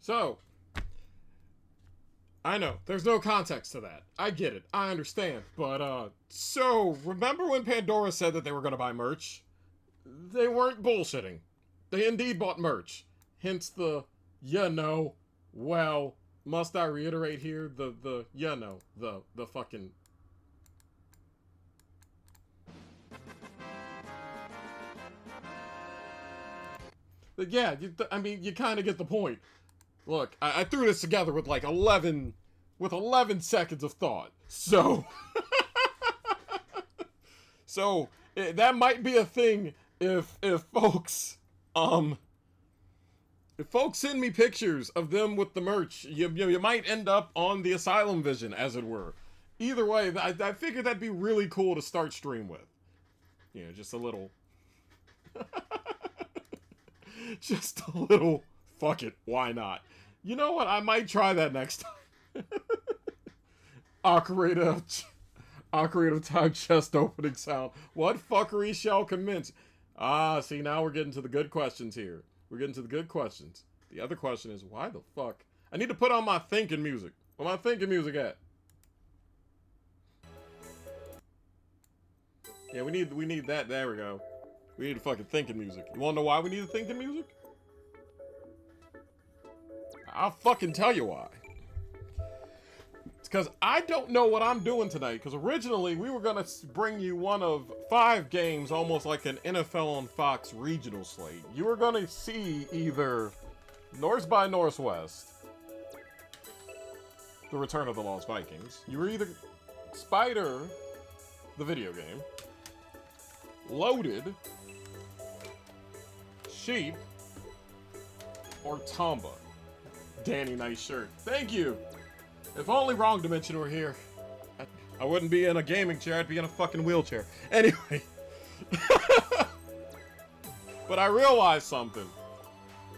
So, I know, there's no context to that. I get it. I understand. But, so, remember when Pandora said that they were going to buy merch? They weren't bullshitting. They indeed bought merch. Hence the, well, must I reiterate here, the fucking... Yeah, you kind of get the point. Look, I threw this together with like 11 seconds of thought. So, that might be a thing if folks send me pictures of them with the merch, you might end up on the Asylum Vision, as it were. Either way, I figured that'd be really cool to start stream with. Just a little. Just a little, fuck it, why not? You know what, I might try that next time. Ocarina of Time chest opening sound. What fuckery shall commence? See, now we're getting to the good questions here. We're getting to the good questions. The other question is, why the fuck? I need to put on my thinking music. Where my thinking music at? Yeah, we need that, there we go. We need the fucking thinking music. You wanna know why we need the thinking music? I'll fucking tell you why. It's because I don't know what I'm doing tonight. Because originally we were gonna bring you one of 5 games, almost like an NFL on Fox regional slate. You were gonna see either North by Northwest, The Return of the Lost Vikings. You were either Spider, the video game, Loaded, Sheep, or Tomba. Danny, nice shirt. Thank you! If only Wrong Dimension were here. I wouldn't be in a gaming chair, I'd be in a fucking wheelchair. Anyway. But I realized something.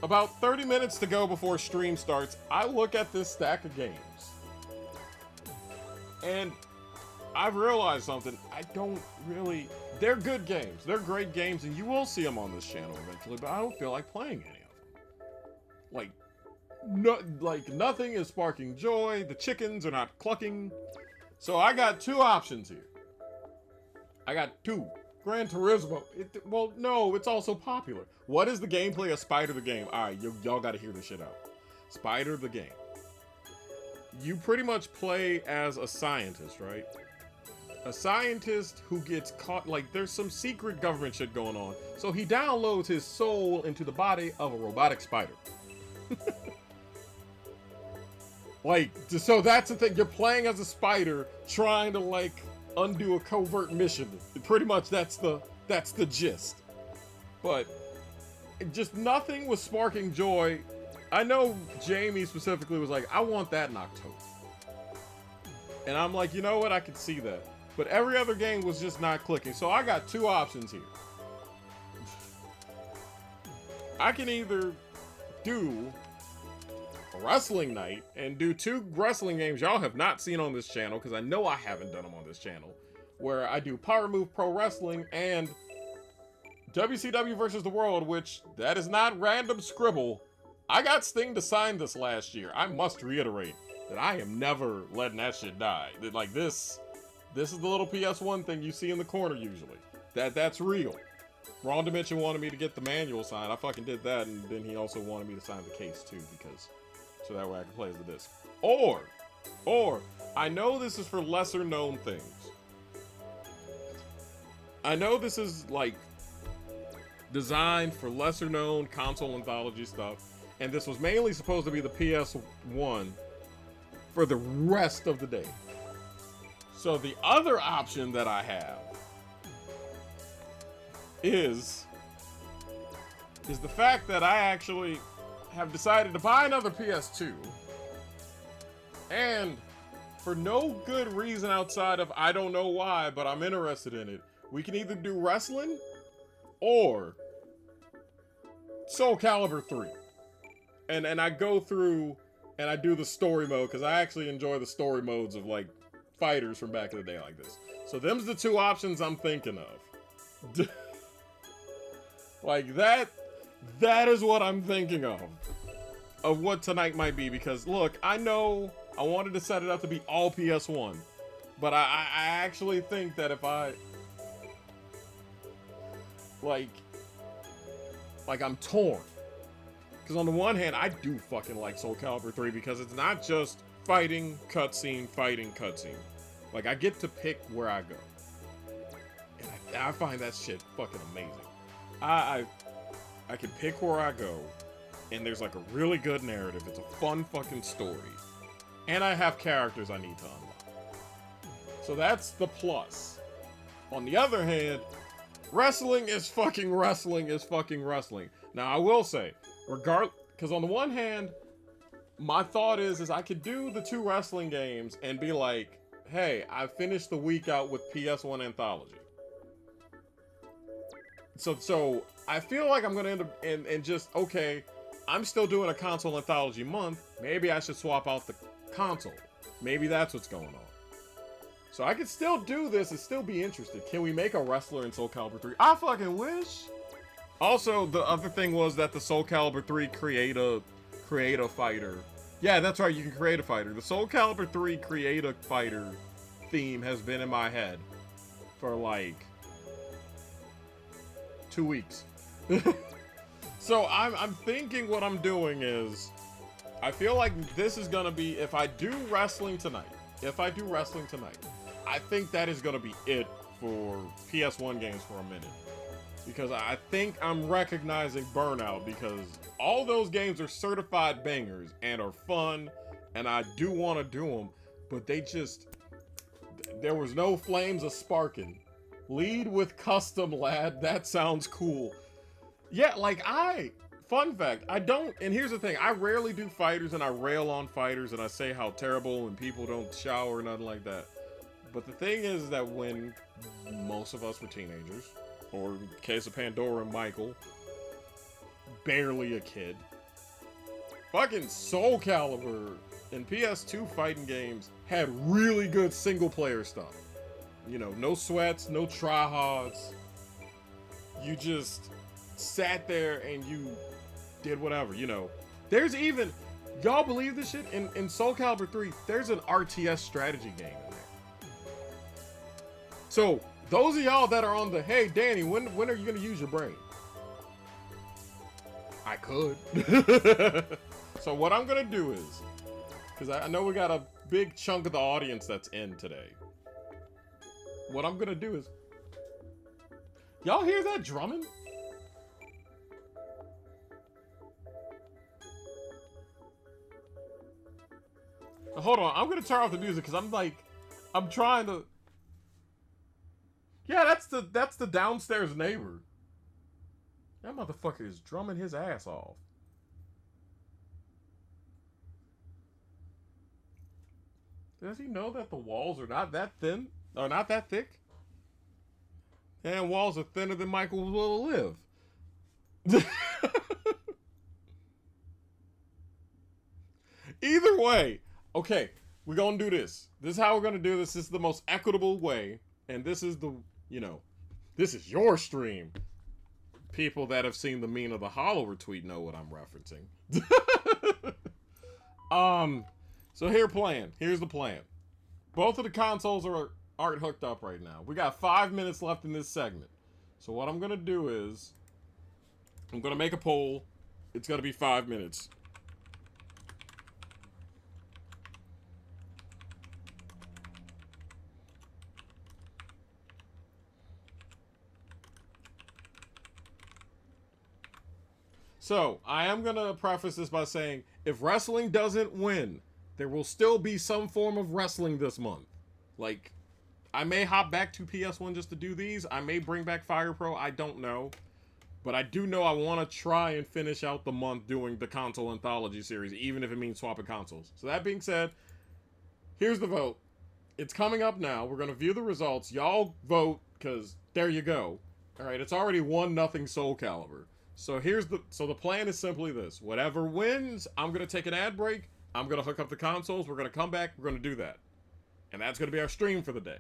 About 30 minutes to go before stream starts, I look at this stack of games. And I've realized something. I don't really... They're good games. They're great games, and you will see them on this channel eventually, but I don't feel like playing any of them. Nothing is sparking joy. The chickens are not clucking. So I got 2 options here. I got 2. Gran Turismo. Well, no, it's also popular. What is the gameplay of Spider the Game? Alright, y'all gotta hear this shit out. Spider the Game. You pretty much play as a scientist, right? A scientist who gets caught, there's some secret government shit going on. So he downloads his soul into the body of a robotic spider. So that's the thing. You're playing as a spider, trying to, undo a covert mission. Pretty much that's the gist. But just nothing was sparking joy. I know Jamie specifically was like, I want that in October. And I'm like, you know what? I could see that. But every other game was just not clicking. So I got 2 options here. I can either do a wrestling night and do 2 wrestling games y'all have not seen on this channel, because I know I haven't done them on this channel, where I do Power Move Pro Wrestling and WCW versus the World, which that is not random scribble. I got Sting to sign this last year. I must reiterate that I am never letting that shit die. This is the little PS1 thing you see in the corner usually. That's real. Wrong Dimension wanted me to get the manual signed. I fucking did that, and then he also wanted me to sign the case too, so that way I can play as the disc. Or, I know this is for lesser known things. I know this is designed for lesser known console anthology stuff, and this was mainly supposed to be the PS1 for the rest of the day. So the other option that I have is the fact that I actually have decided to buy another PS2, and for no good reason outside of I don't know why, but I'm interested in it, we can either do wrestling or Soul Calibur 3. And I go through and I do the story mode, because I actually enjoy the story modes of fighters from back in the day like this. So them's the 2 options I'm thinking of. That is what I'm thinking of. of what tonight might be, because look, I know I wanted to set it up to be all PS1, but I actually think that if I like I'm torn, because on the one hand I do fucking like Soul Calibur 3 because it's not just fighting cutscene. Like I get to pick where I go, and I find that shit fucking amazing. I can pick where I go, and there's like a really good narrative. It's a fun fucking story, and I have characters I need to unlock. So that's the plus. On the other hand, wrestling is fucking wrestling. Now I will say, because on the one hand, my thought is I could do the 2 wrestling games and be like, hey, I finished the week out with PS1 Anthology. So I feel like I'm gonna end up and just, okay, I'm still doing a console anthology month. Maybe I should swap out the console. Maybe that's what's going on. So I could still do this and still be interested. Can we make a wrestler in Soul Calibur 3? I fucking wish. Also, the other thing was that the Soul Calibur 3 create a fighter. Yeah, that's right, you can create a fighter. The Soul Calibur 3 create a fighter theme has been in my head for like 2 weeks. So I'm thinking what I'm doing is, I feel like this is gonna be, if I do wrestling tonight, I think that is gonna be it for PS1 games for a minute. Because I think I'm recognizing burnout, because all those games are certified bangers and are fun, and I do want to do them, but there was no flames a sparking. Lead with custom, lad. That sounds cool. Yeah, like fun fact, I don't, and here's the thing, I rarely do fighters and I rail on fighters and I say how terrible and people don't shower or nothing like that. But the thing is that when most of us were teenagers, or in the case of Pandora and Michael, barely a kid, fucking Soul Calibur and PS2 fighting games had really good single player stuff. You know, no sweats, no tryhards. You just sat there and you did whatever, you know. There's even, y'all believe this shit? In Soul Calibur 3, there's an RTS strategy game in there. So, those of y'all that are on the, hey, Danny, when are you going to use your brain? I could. So what I'm going to do is, because I know we got a big chunk of the audience that's in today. What I'm going to do is, y'all hear that drumming? Hold on, I'm going to turn off the music because I'm trying to... Yeah, that's the downstairs neighbor. That motherfucker is drumming his ass off. Does he know that the walls are not that thin? Or not that thick? And walls are thinner than Michael will live. Either way, okay, we're gonna do this. This is how we're gonna do this. This is the most equitable way. And this is the, you know, this is your stream. People that have seen the Mean of the Hollower tweet know what I'm referencing. So here's the plan. Both of the consoles aren't hooked up right now. We got 5 minutes left in this segment. So what I'm gonna do is, I'm gonna make a poll. It's gonna be 5 minutes. So, I am going to preface this by saying, if wrestling doesn't win, there will still be some form of wrestling this month. Like, I may hop back to PS1 just to do these. I may bring back Fire Pro. I don't know. But I do know I want to try and finish out the month doing the console anthology series, even if it means swapping consoles. So that being said, here's the vote. It's coming up now. We're going to view the results. Y'all vote, because there you go. Alright, it's already 1-0 Soul Calibur. So the plan is simply this. Whatever wins, I'm going to take an ad break. I'm going to hook up the consoles. We're going to come back. We're going to do that. And that's going to be our stream for the day.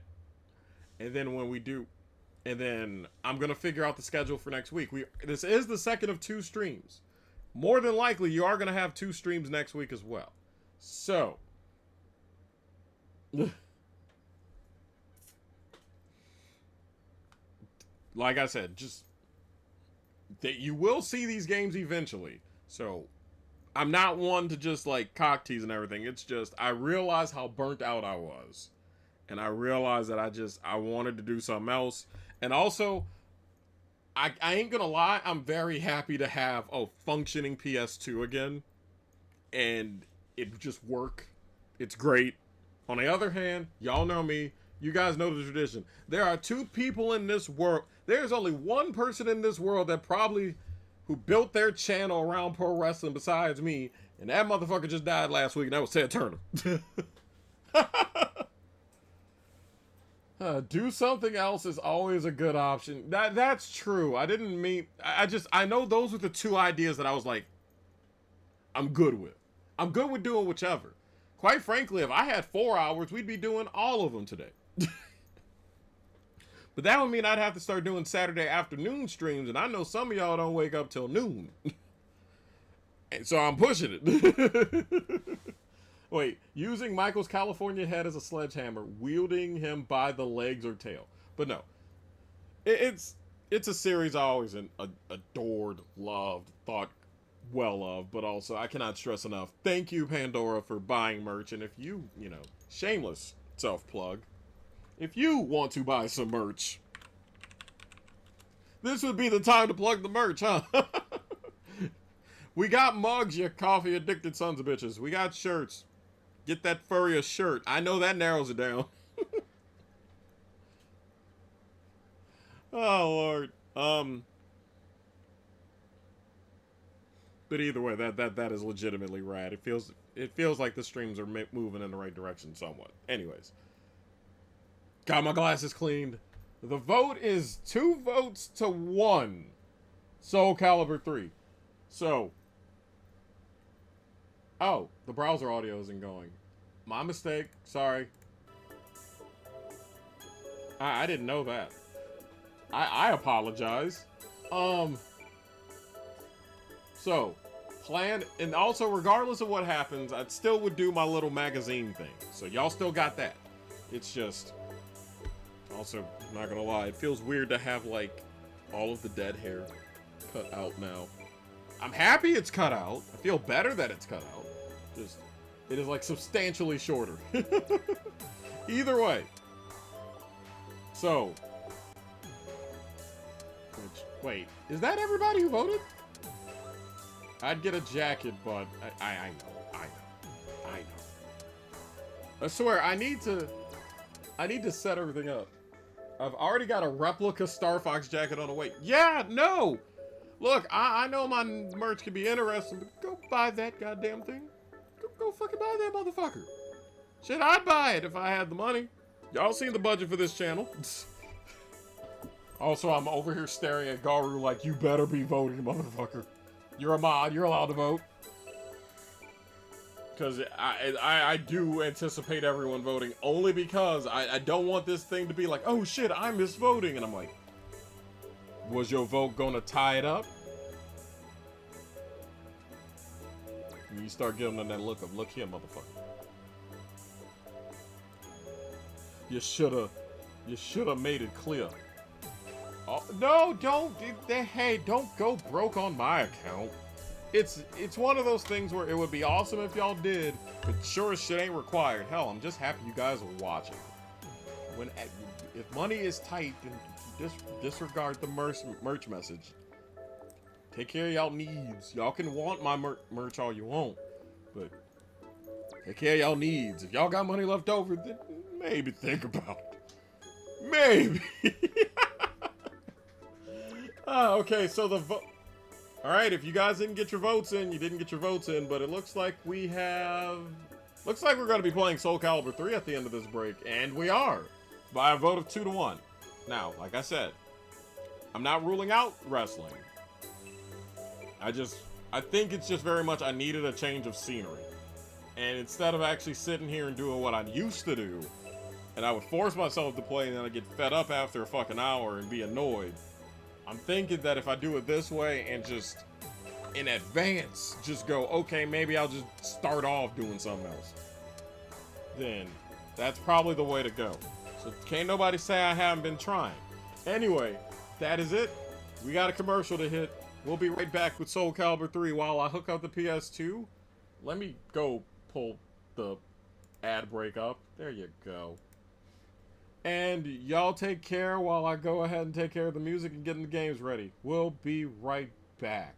And then when we do, and then I'm going to figure out the schedule for next week. This is the second of 2 streams. more than likely you are going to have 2 streams next week as well. So, like I said, just that you will see these games eventually. So, I'm not one to just like cock tease and everything. It's just I realized how burnt out I was. And I realized that I wanted to do something else. And also, I ain't gonna lie, I'm very happy to have a functioning PS2 again. And it just work. It's great. On the other hand, y'all know me. You guys know the tradition. There are 2 people in this world. There's only one person in this world that probably who built their channel around pro wrestling besides me. And that motherfucker just died last week, and that was Ted Turner. Do something else is always a good option. That's true. I didn't mean... I know those were the 2 ideas that I was like, I'm good with. I'm good with doing whichever. Quite frankly, if I had 4 hours, we'd be doing all of them today. But that would mean I'd have to start doing Saturday afternoon streams, and I know some of y'all don't wake up till noon. And so I'm pushing it. Wait, using Michael's California head as a sledgehammer, wielding him by the legs or tail. But no, it's a series I always adored, loved, thought well of, but also I cannot stress enough. Thank you, Pandora, for buying merch. And if you, shameless self-plug, if you want to buy some merch, this would be the time to plug the merch, huh? We got mugs, you coffee-addicted sons of bitches. We got shirts. Get that furry a shirt. I know that narrows it down. Oh, Lord. But either way, that is legitimately rad. It feels like the streams are moving in the right direction somewhat. Anyways. Got my glasses cleaned. The vote is 2 votes to 1. Soul Calibur 3. So. Oh, the browser audio isn't going. My mistake. Sorry. I didn't know that. I apologize. So, plan, and also regardless of what happens, I still would do my little magazine thing. So y'all still got that. It's just, also, not gonna lie, it feels weird to have like all of the dead hair cut out now. I'm happy it's cut out. I feel better that it's cut out. Just, it is like substantially shorter. Either way. So, wait, is that everybody who voted? I'd get a jacket, but I know. I swear, I need to set everything up. I've already got a replica Star Fox jacket on the way. Yeah, no! Look, I know my merch can be interesting, but go buy that goddamn thing. Go fucking buy that motherfucker. Shit, I'd buy it if I had the money. Y'all seen the budget for this channel. Also, I'm over here staring at Garu like, you better be voting, motherfucker. You're a mod, you're allowed to vote. Because I do anticipate everyone voting, only because I don't want this thing to be like, oh shit, I missed voting. And I'm like, was your vote gonna tie it up? And you start giving them that look of, look here, motherfucker. You shoulda made it clear. Oh, no, don't, hey, don't go broke on my account. It's one of those things where it would be awesome if y'all did, but sure as shit ain't required. Hell, I'm just happy you guys are watching. If money is tight, then disregard the merch message. Take care of y'all needs. Y'all can want my merch all you want, but take care of y'all needs. If y'all got money left over, then maybe think about it. Maybe. Okay, so the vote. Alright, if you guys didn't get your votes in, you didn't get your votes in, but it looks like we have... Looks like we're going to be playing Soul Calibur 3 at the end of this break, and we are, by a vote of 2 to 1. Now, like I said, I'm not ruling out wrestling. I think it's just very much I needed a change of scenery. And instead of actually sitting here and doing what I used to do, and I would force myself to play and then I'd get fed up after a fucking hour and be annoyed, I'm thinking that if I do it this way and just in advance just go, okay, maybe I'll just start off doing something else, then that's probably the way to go. So can't nobody say I haven't been trying. Anyway, that is it. We got a commercial to hit. We'll be right back with Soul Calibur 3 while I hook up the PS2. Let me go pull the ad break up. There you go. And y'all take care while I go ahead and take care of the music and getting the games ready. We'll be right back.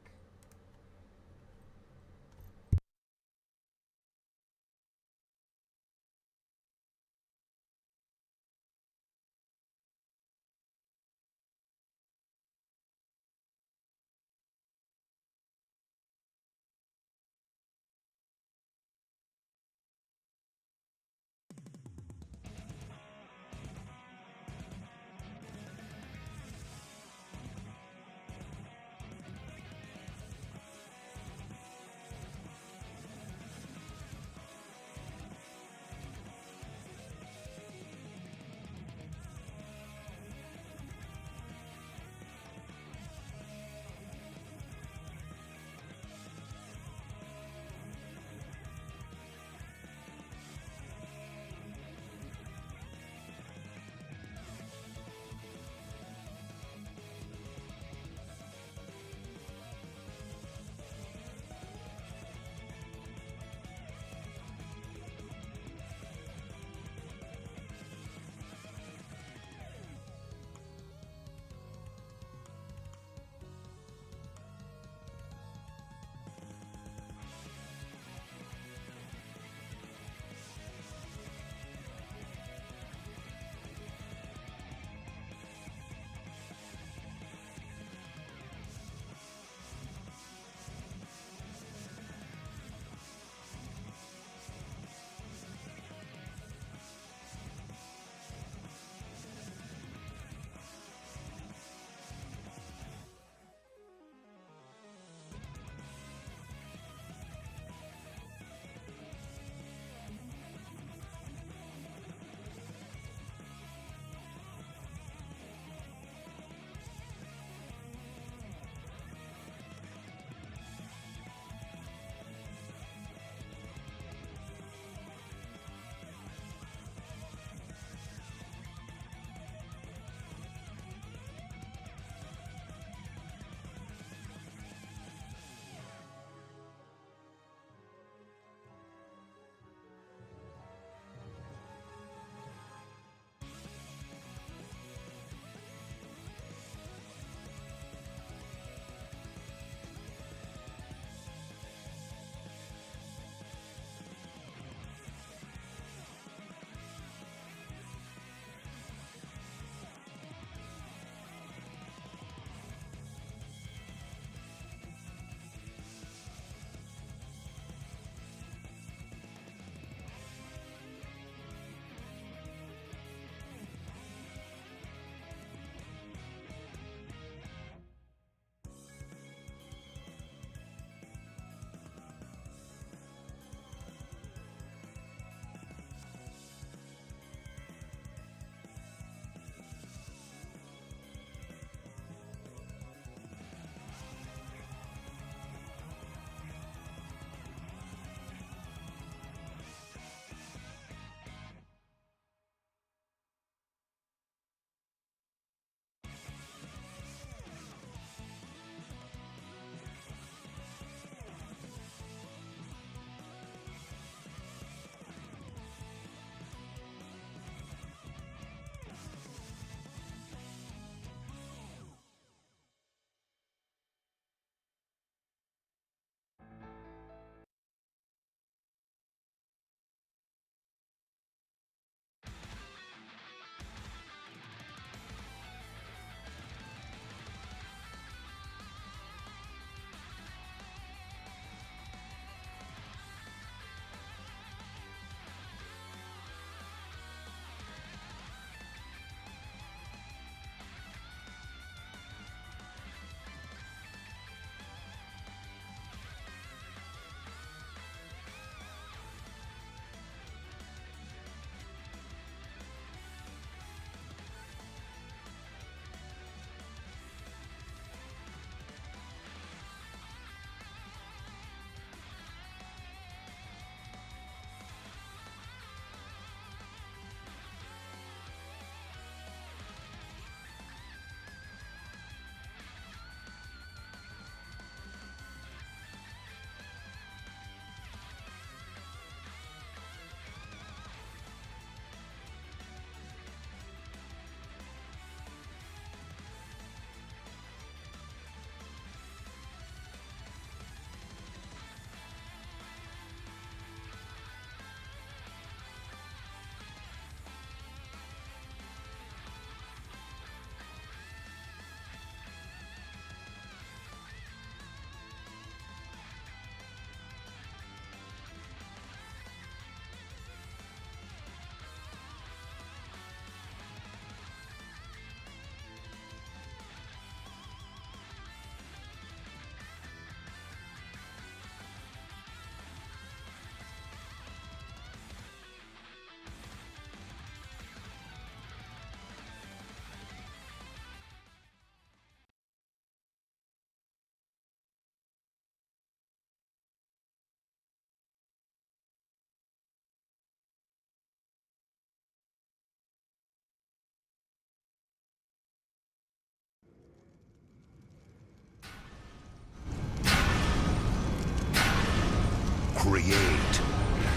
Create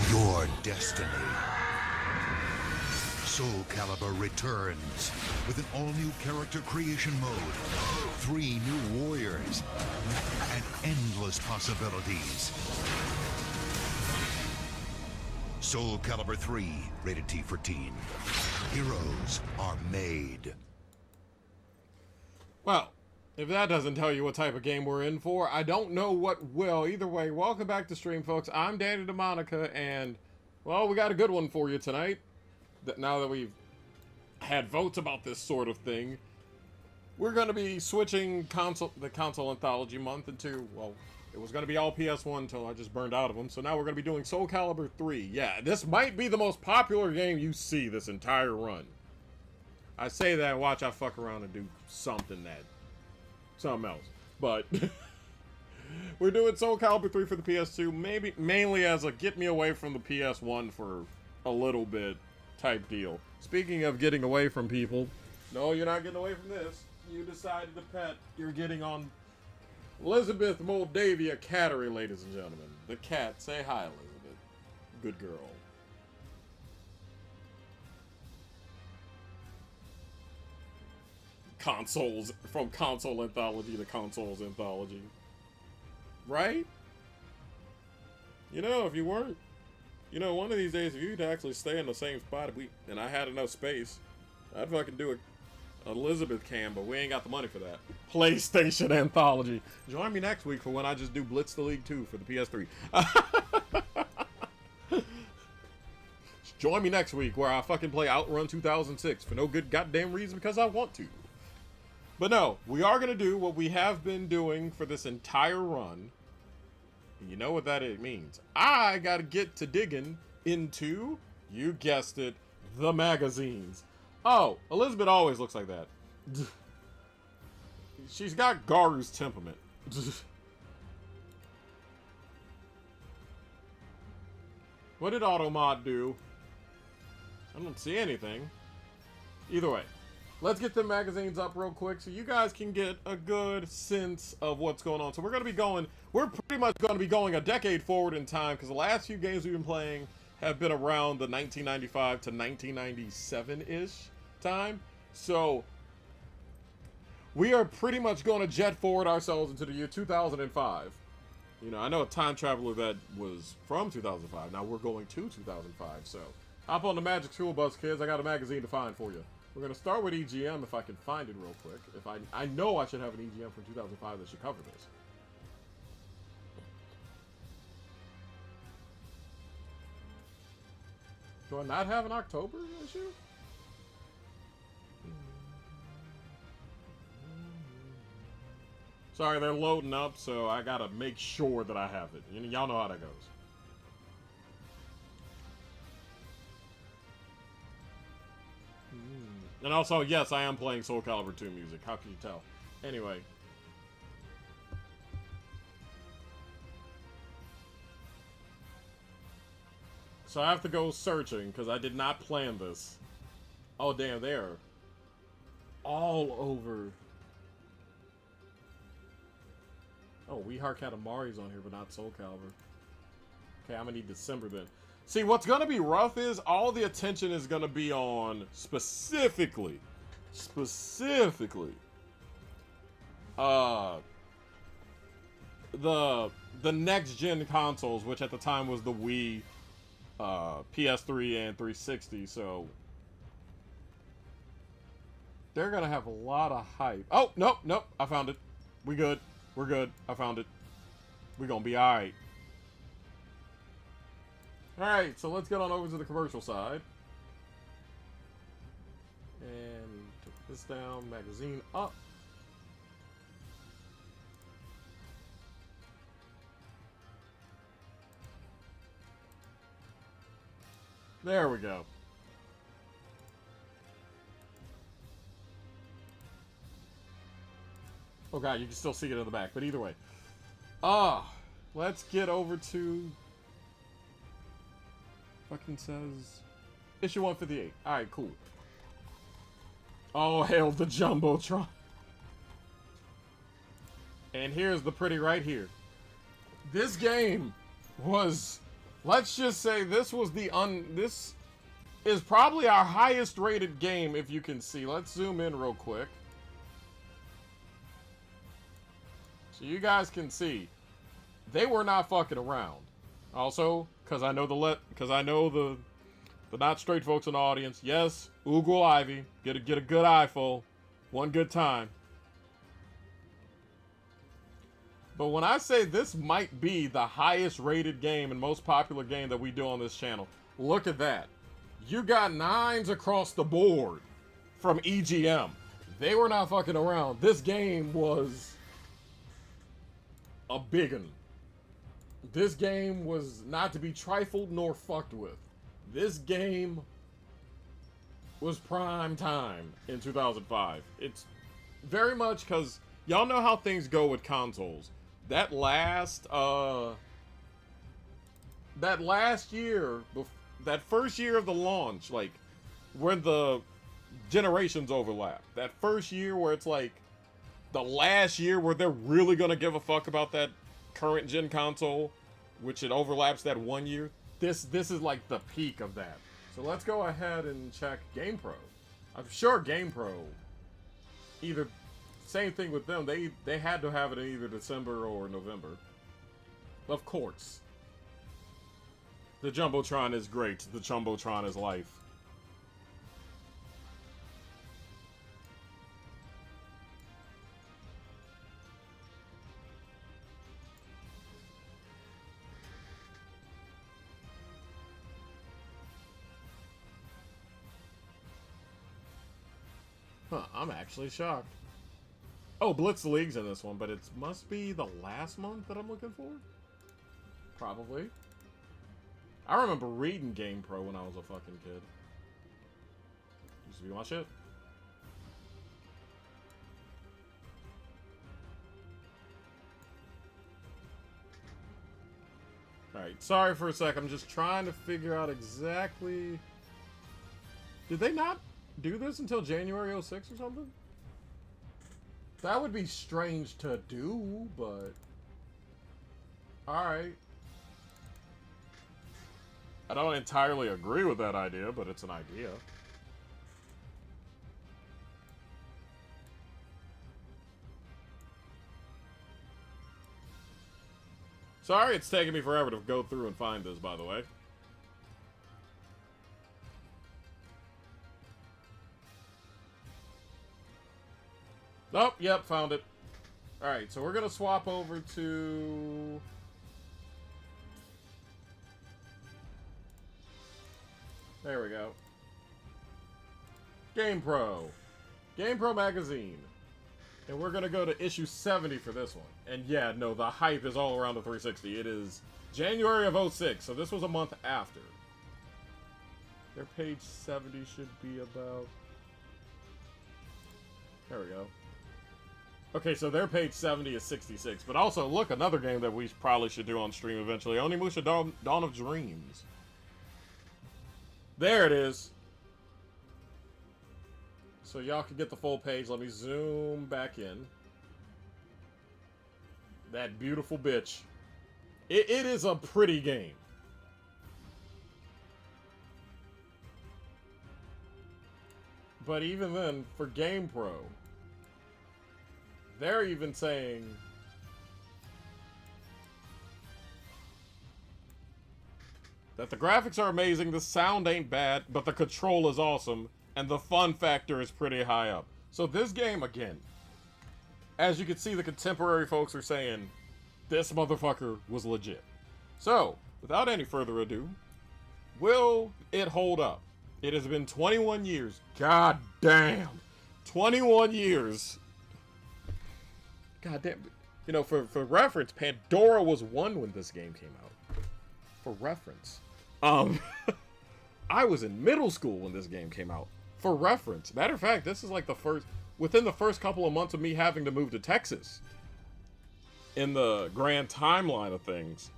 your destiny. Soul Calibur returns with an all-new character creation mode, 3 new warriors, and endless possibilities. Soul Calibur 3, rated T for teen. Heroes are made. Well, if that doesn't tell you what type of game we're in for, I don't know what will. Either way, welcome back to stream, folks. I'm Danny DeMonica, and, well, we got a good one for you tonight. Now that we've had votes about this sort of thing, we're going to be switching the console anthology month into, well, it was going to be all PS1 until I just burned out of them. So now we're going to be doing Soul Calibur 3. Yeah, this might be the most popular game you see this entire run. I say that, watch I fuck around and do something else. But we're doing Soul Calibur 3 for the PS2, mainly as a get me away from the PS1 for a little bit type deal. Speaking of getting away from people, no, you're not getting away from this. You decided to pet. You're getting on Elizabeth Moldavia Cattery, ladies and gentlemen. The cat. Say hi, Elizabeth. Good girl. Consoles, from console anthology to consoles anthology. Right? You know, if you weren't, you know, one of these days, if you'd actually stay in the same spot and I had enough space, I'd fucking do a Elizabeth cam, but we ain't got the money for that. PlayStation Anthology. Join me next week for when I just do Blitz the League 2 for the PS3. Join me next week where I fucking play Outrun 2006 for no good goddamn reason because I want to. But no, we are going to do what we have been doing for this entire run. You know what that means. I got to get to digging into, you guessed it, the magazines. Oh, Elizabeth always looks like that. She's got Garu's temperament. What did Automod do? I don't see anything. Either way, let's get the magazines up real quick so you guys can get a good sense of what's going on. So we're pretty much going to be going a decade forward in time because the last few games we've been playing have been around the 1995 to 1997-ish time. So we are pretty much going to jet forward ourselves into the year 2005. You know, I know a time traveler that was from 2005. Now we're going to 2005. So hop on the Magic Tool Bus, kids. I got a magazine to find for you. We're going to start with EGM if I can find it real quick. If I know I should have an EGM from 2005 that should cover this. Do I not have an October issue? Sorry, they're loading up, so I gotta make sure that I have it. Y'all know how that goes. And also, yes, I am playing Soul Calibur 2 music. How can you tell? Anyway. So I have to go searching, because I did not plan this. Oh, damn, they're all over. Oh, We Heart Katamari's on here, but not Soul Calibur. Okay, I'm gonna need December then. See, what's gonna be rough is all the attention is gonna be on specifically, the next gen consoles, which at the time was the Wii, PS3, and 360. So they're gonna have a lot of hype. Oh, nope, I found it. We good. We're good. I found it. We're gonna be alright. Alright, so let's get on over to the commercial side. And take this down, magazine up. There we go. Oh god, you can still see it in the back, but either way. Let's get over to... Fucking says... Issue 158. Alright, cool. Oh, hail the Jumbotron. And here's the pretty right here. This game was let's just say this was this is probably our highest rated game, if you can see. Let's zoom in real quick. So you guys can see. They were not fucking around. Also, because I know the not straight folks in the audience. Yes, Oogle Ivy. Get a good eyeful. One good time. But when I say this might be the highest rated game and most popular game that we do on this channel, look at that. You got 9s across the board from EGM. They were not fucking around. This game was a big one. This game was not to be trifled nor fucked with. This game was prime time in 2005. It's very much because y'all know how things go with consoles. That last year, that first year of the launch, like when the generations overlap, that first year where it's like the last year where they're really gonna give a fuck about that current gen console, which it overlaps that 1 year. This is like the peak of that. So let's go ahead and check GamePro. I'm sure GamePro, either same thing with them. They had to have it in either December or November. Of course. The Jumbotron is great. The Jumbotron is life. Huh, I'm actually shocked. Oh, Blitz League's in this one, but it must be the last month that I'm looking for? Probably. I remember reading GamePro when I was a fucking kid. Used to be my shit. Alright, sorry for a sec. I'm just trying to figure out exactly... Did they not do this until January 06 or something? That would be strange to do, but... Alright. I don't entirely agree with that idea, but it's an idea. Sorry it's taking me forever to go through and find this, by the way. Oh, yep, found it. Alright, so we're gonna swap over to... There we go. GamePro. GamePro magazine. And we're gonna go to issue 70 for this one. And yeah, no, the hype is all around the 360. It is January of 06, so this was a month after. Their page 70 should be about... There we go. Okay, so their page 70 is 66. But also, look, another game that we probably should do on stream eventually. Onimusha Dawn of Dreams. There it is. So y'all can get the full page. Let me zoom back in. That beautiful bitch. It is a pretty game. But even then, for GamePro, they're even saying that the graphics are amazing, the sound ain't bad, but the control is awesome, and the fun factor is pretty high up. So this game, again, as you can see, the contemporary folks are saying, this motherfucker was legit. So, without any further ado, will it hold up? It has been 21 years. God damn. 21 years. God damn. You know, for reference, Pandora was 1 when this game came out. For reference. I was in middle school when this game came out. For reference. Matter of fact, this is like within the first couple of months of me having to move to Texas. In the grand timeline of things.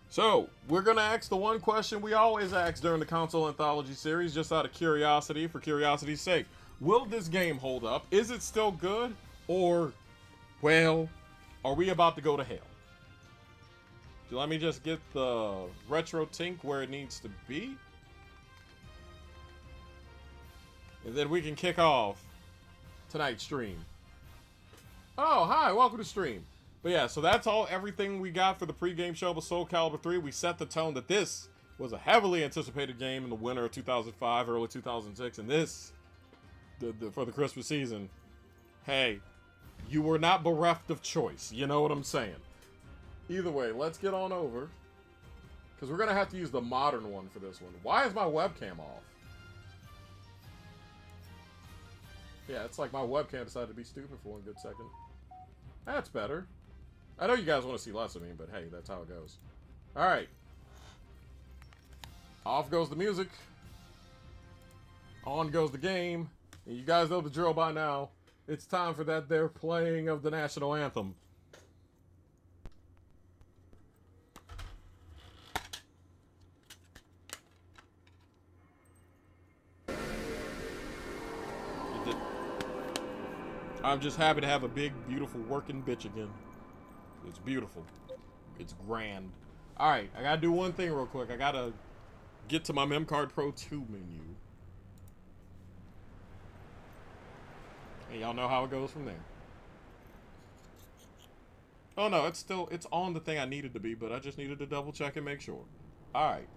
So, we're going to ask the one question we always ask during the console anthology series, just out of curiosity, for curiosity's sake. Will this game hold up? Is it still good? Or, well, are we about to go to hell? let me just get the retro tink where it needs to be. And then we can kick off tonight's stream. Oh, hi, welcome to stream. But yeah, so that's everything we got for the pregame show with Soul Calibur 3. We set the tone that this was a heavily anticipated game in the winter of 2005, early 2006, and this, for the Christmas season, hey, you were not bereft of choice. You know what I'm saying? Either way, let's get on over, because we're going to have to use the modern one for this one. Why is my webcam off? Yeah, it's like my webcam decided to be stupid for one good second. That's better. I know you guys want to see less of me, but hey, that's how it goes. Alright. Off goes the music. On goes the game. And you guys know the drill by now. It's time for that there playing of the national anthem. I'm just happy to have a big, beautiful, working bitch again. It's beautiful. It's grand. Alright, I gotta do one thing real quick. I gotta get to my MemCard Pro 2 menu. And y'all know how it goes from there. Oh no, it's on the thing I needed to be, but I just needed to double check and make sure. Alright.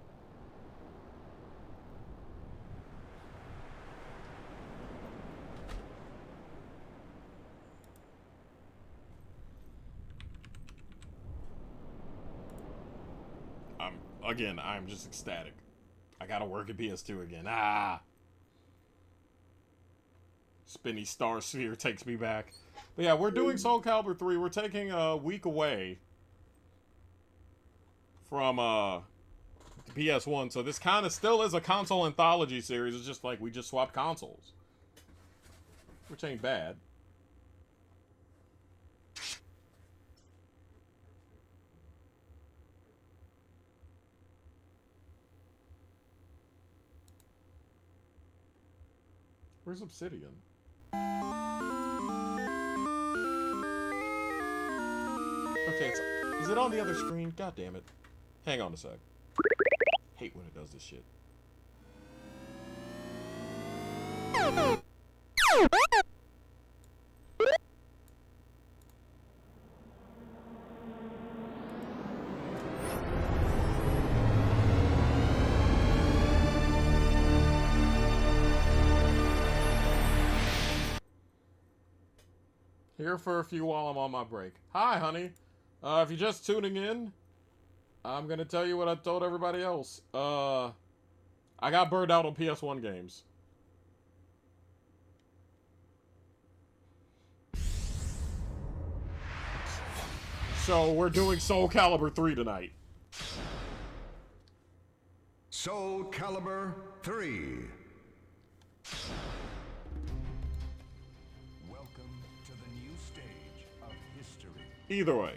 Again, I'm just ecstatic. I gotta work at PS2 again. Ah! Spinny Star Sphere takes me back. But yeah, we're doing Soul Calibur 3. We're taking a week away from the PS1. So this kind of still is a console anthology series. It's just like we just swapped consoles. Which ain't bad. Where's Obsidian? Okay, is it on the other screen? God damn it. Hang on a sec. Hate when it does this shit. Here for a few while I'm on my break. Hi, honey. If you're just tuning in, I'm gonna tell you what I told everybody else. I got burned out on PS1 games. So we're doing Soul Calibur 3 tonight. Soul Calibur 3. Either way.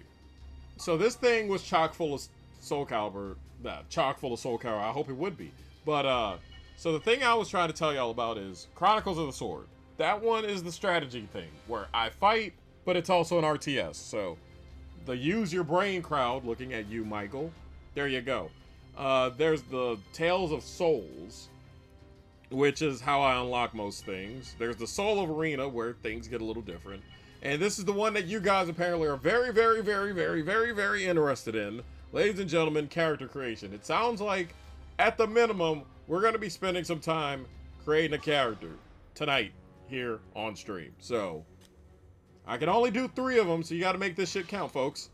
So this thing was chock full of Soul Calibur. Chock full of Soul Calibur. I hope it would be. But, so the thing I was trying to tell y'all about is Chronicles of the Sword. That one is the strategy thing, where I fight, but it's also an RTS. So, the use your brain crowd, looking at you, Michael. There you go. There's the Tales of Souls, which is how I unlock most things. There's the Soul of Arena, where things get a little different. And this is the one that you guys apparently are very, very, very, very, very, very interested in. Ladies and gentlemen, character creation. It sounds like, at the minimum, we're going to be spending some time creating a character tonight here on stream. So, I can only do 3 of them, so you got to make this shit count, folks.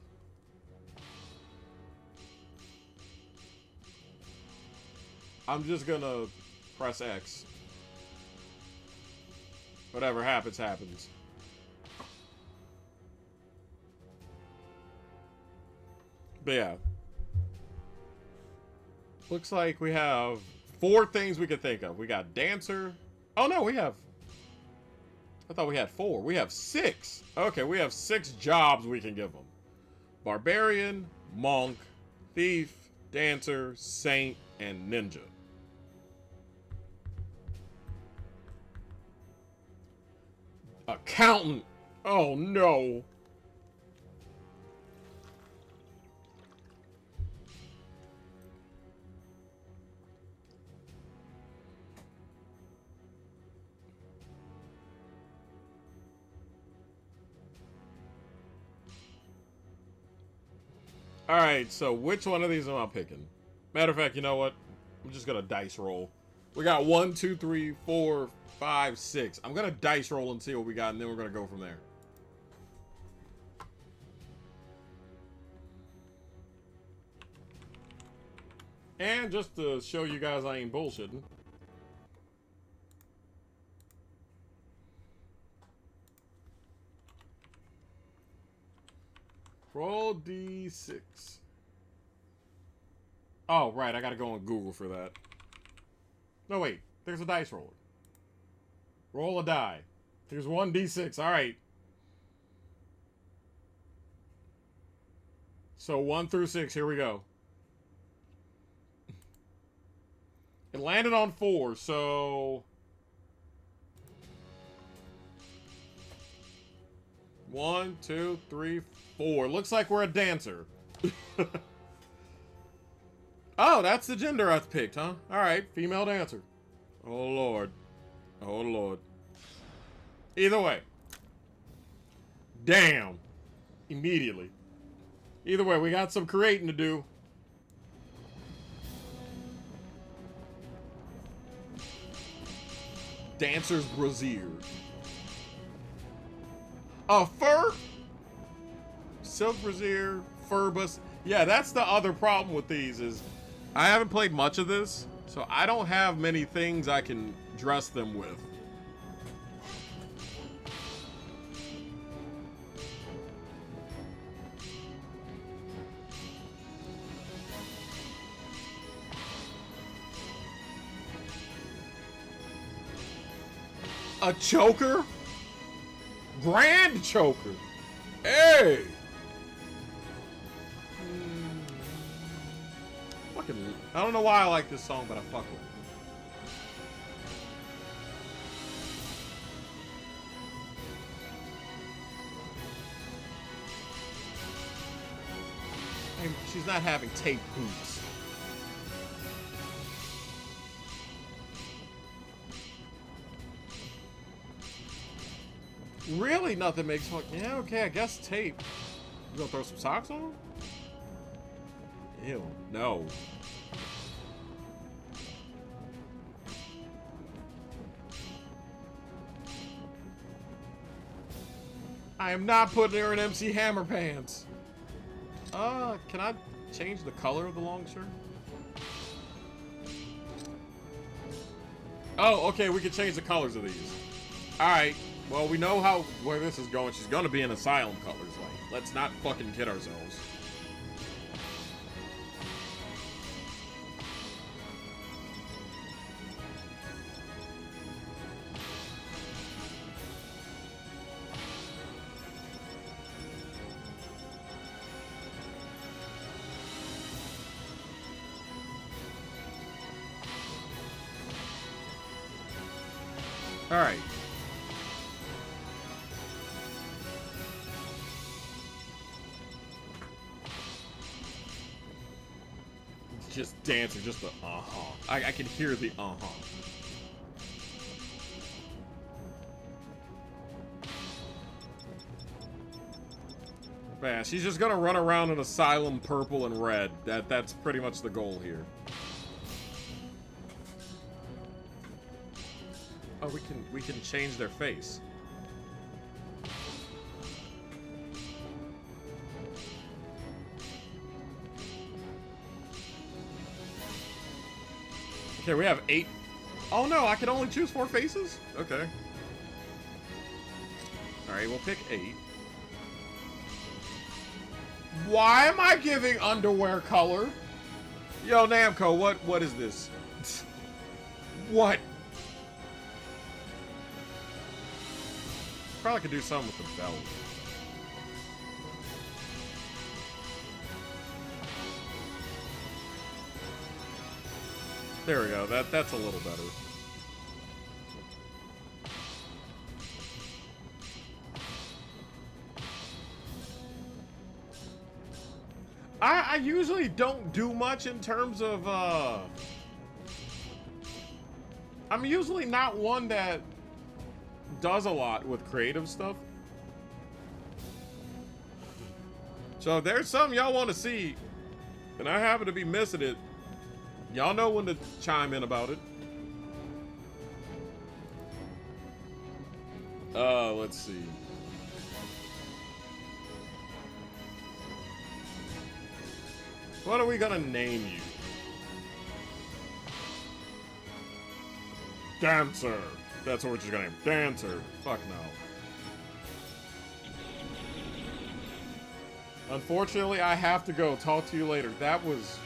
I'm just going to press X. Whatever happens, happens. But yeah. Looks like we have 4 things we can think of. We got Dancer. Oh no, we have... I thought we had 4. We have 6. Okay, we have 6 jobs we can give them. Barbarian, Monk, Thief, Dancer, Saint, and Ninja. Accountant. Oh no. All right, so which one of these am I picking? Matter of fact, you know what? I'm just gonna dice roll. We got 1, 2, 3, 4, 5, 6. I'm gonna dice roll and see what we got, and then we're gonna go from there. And just to show you guys I ain't bullshitting. Roll D6. Oh, right, I gotta go on Google for that. No, wait, there's a dice roller. Roll a die. Here's 1d6, alright. So 1 through 6, here we go. It landed on 4, so... 1, 2, 3, 4. Looks like we're a dancer. Oh, that's the gender I've picked, huh? Alright, female dancer. Oh, Lord. Oh, Lord. Either way. Damn. Immediately. Either way, we got some creating to do. Dancer's brassiere. A fur? Silk brassiere, fur bus. Yeah, that's the other problem with these is I haven't played much of this, so I don't have many things I can dress them with. A choker? Grand choker. Hey! Fucking, I don't know why I like this song, but I fuck with it. Hey, she's not having tape boots. Really? Nothing makes fuck. Yeah, okay, I guess tape. You gonna throw some socks on? Ew, no. I am not putting her in MC Hammer pants. Can I change the color of the long shirt? Oh, okay, we can change the colors of these. Alright. Well, we know where this is going. She's gonna be in asylum colors. Like, let's not fucking kid ourselves. All right. Just dancing, just the uh-huh. I can hear the uh-huh. Man, she's just gonna run around in asylum purple and red. That's pretty much the goal here. Oh, we can change their face. Okay, we have 8. Oh no, I can only choose 4 faces? Okay. Alright, we'll pick 8. Why am I giving underwear color? Yo, Namco, what is this? What? Probably could do something with the belt. There we go. That's a little better. I usually don't do much in terms of I'm usually not one that does a lot with creative stuff. So if there's something y'all want to see, and I happen to be missing it, y'all know when to chime in about it. Let's see. What are we gonna name you? Dancer. That's what we're just gonna name. Dancer. Fuck no. Unfortunately, I have to go. Talk to you later. That was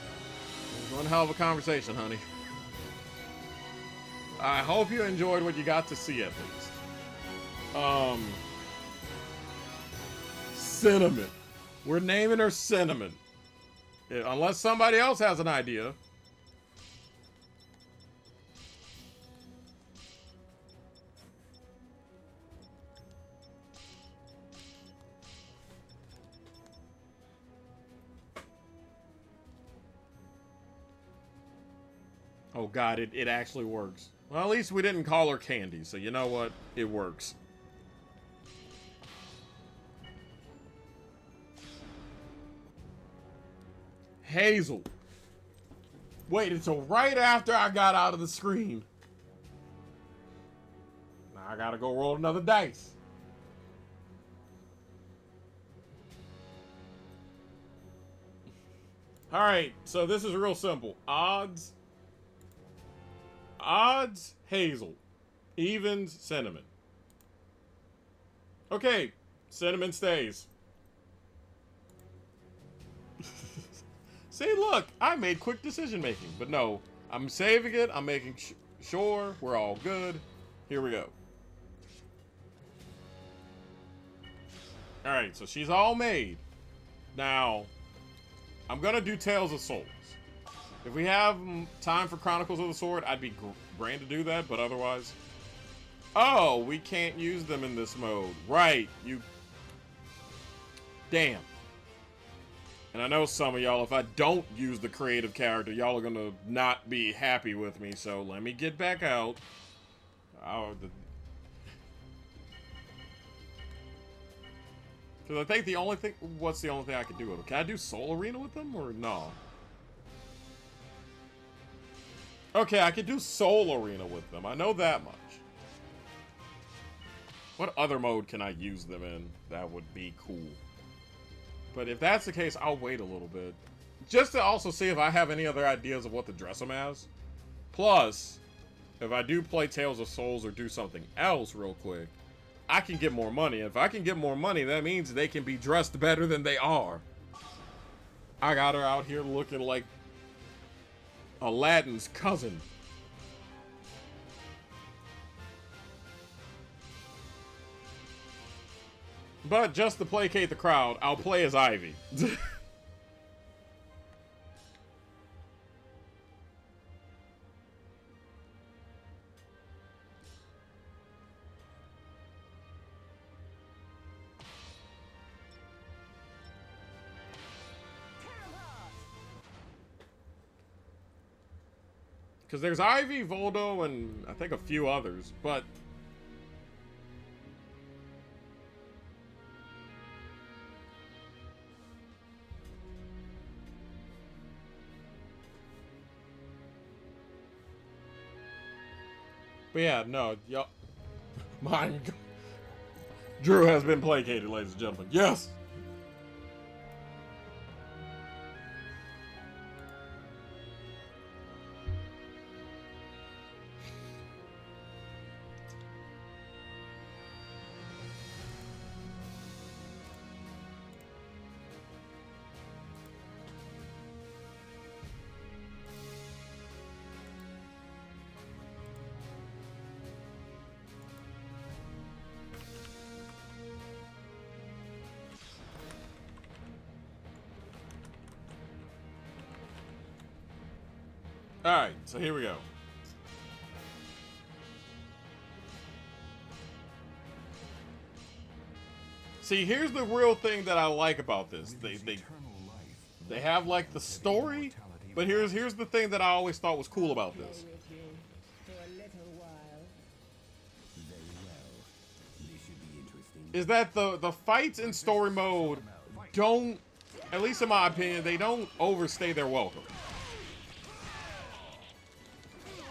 one hell of a conversation, honey. I hope you enjoyed what you got to see at least. Cinnamon. We're naming her Cinnamon. Yeah, unless somebody else has an idea. Oh god, it actually works. Well, at least we didn't call her Candy, so you know what? It works. Hazel. Wait until right after I got out of the screen. Now I gotta go roll another dice. Alright, so this is real simple. Odds, Hazel. Evens, Cinnamon. Okay, Cinnamon stays. See, look, I made quick decision making, but no, I'm saving it. I'm making sure we're all good. Here we go. All right, so she's all made. Now, I'm gonna do Tales of Souls. If we have time for Chronicles of the Sword, I'd be grand to do that, but otherwise... Oh, we can't use them in this mode. Right, you... Damn. And I know some of y'all, if I don't use the creative character, y'all are gonna not be happy with me, so let me get back out. Because I think the only thing... What's the only thing I can do with them? Can I do Soul Arena with them, or no? Okay, I could do Soul Arena with them. I know that much. What other mode can I use them in that would be cool? But if that's the case, I'll wait a little bit. Just to also see if I have any other ideas of what to dress them as. Plus, if I do play Tales of Souls or do something else real quick, I can get more money. If I can get more money, that means they can be dressed better than they are. I got her out here looking like Aladdin's cousin. But just to placate the crowd, I'll play as Ivy. Because there's Ivy, Voldo, and I think a few others, but... But yeah, no, y'all... Mine... Drew has been placated, ladies and gentlemen. Yes! Alright, so here we go. See, here's the real thing that I like about this. They have like the story, but here's the thing that I always thought was cool about this. Is that the fights in story mode don't at least in my opinion, they don't overstay their welcome.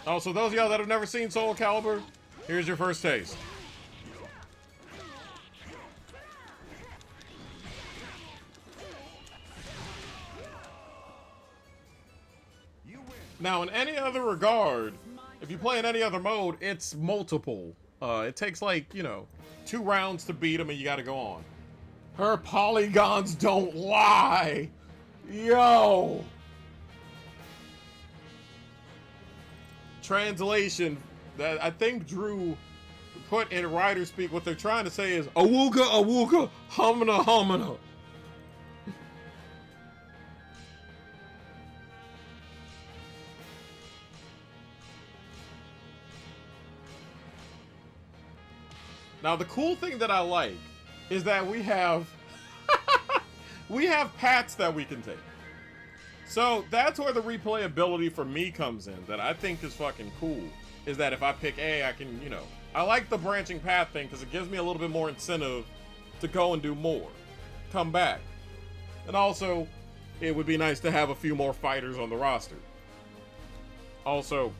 Also, those of y'all that have never seen Soul Calibur, here's your first taste. Now, in any other regard, if you play in any other mode, it's multiple. It takes like, you know, 2 rounds to beat them and you gotta go on. Her polygons don't lie! Yo! Translation, that I think Drew put in writer speak, what they're trying to say is awooga awooga humana humana. Now the cool thing that I like is that we have we have paths that we can take. So that's where the replayability for me comes in, that I think is fucking cool. Is that if I pick A, I can, you know, I like the branching path thing because it gives me a little bit more incentive to go and do more. Come back. And also, it would be nice to have a few more fighters on the roster. Also,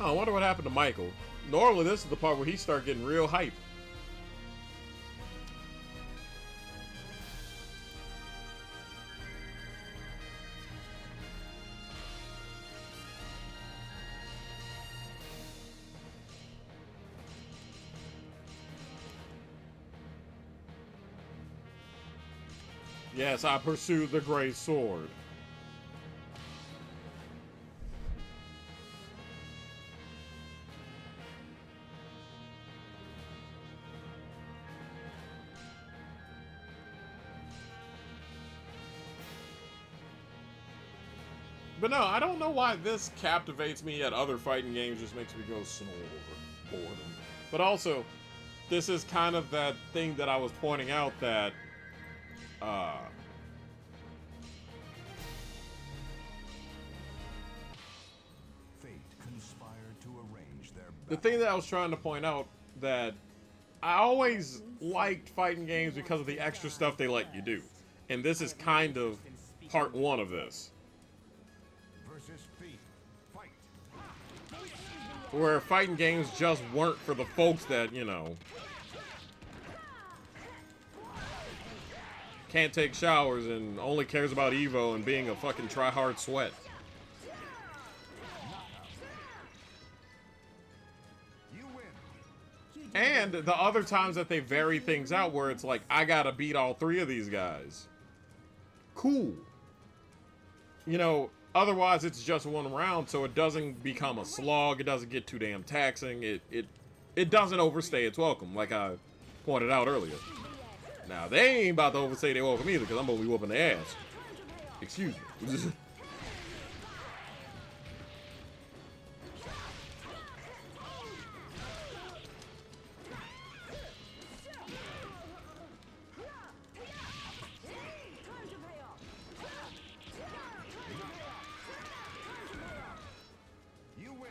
I wonder what happened to Michael. Normally this is the part where he start getting real hype. Yes, I pursue the gray sword. But no, I don't know why this captivates me yet other fighting games just makes me go snore over boredom. But also, this is kind of that thing that I was pointing out that Fate conspired to arrange their the thing that I was trying to point out, that I always liked fighting games because of the extra stuff they let you do. And this is kind of part 1 of this. versus fate. Fight. Where fighting games just weren't for the folks that, you know, can't take showers and only cares about Evo and being a fucking try-hard sweat. You win. And the other times that they vary things out where it's like, I gotta beat all 3 of these guys. Cool. You know, otherwise it's just 1 round, so it doesn't become a slog, it doesn't get too damn taxing, it doesn't overstay its welcome, like I pointed out earlier. Now, they ain't about to overstay their welcome either, because I'm gonna be whooping their ass. Excuse me. You win.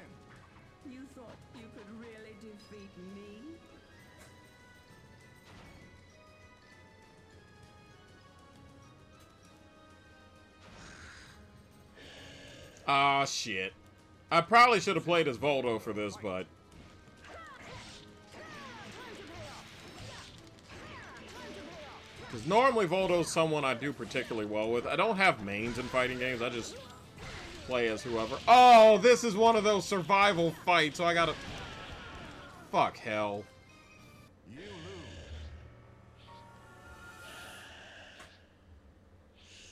You thought you could really defeat me? Ah, shit. I probably should have played as Voldo for this, but... because normally Voldo's someone I do particularly well with. I don't have mains in fighting games, I just play as whoever. Oh, this is one of those survival fights, so I gotta... fuck hell. You lose.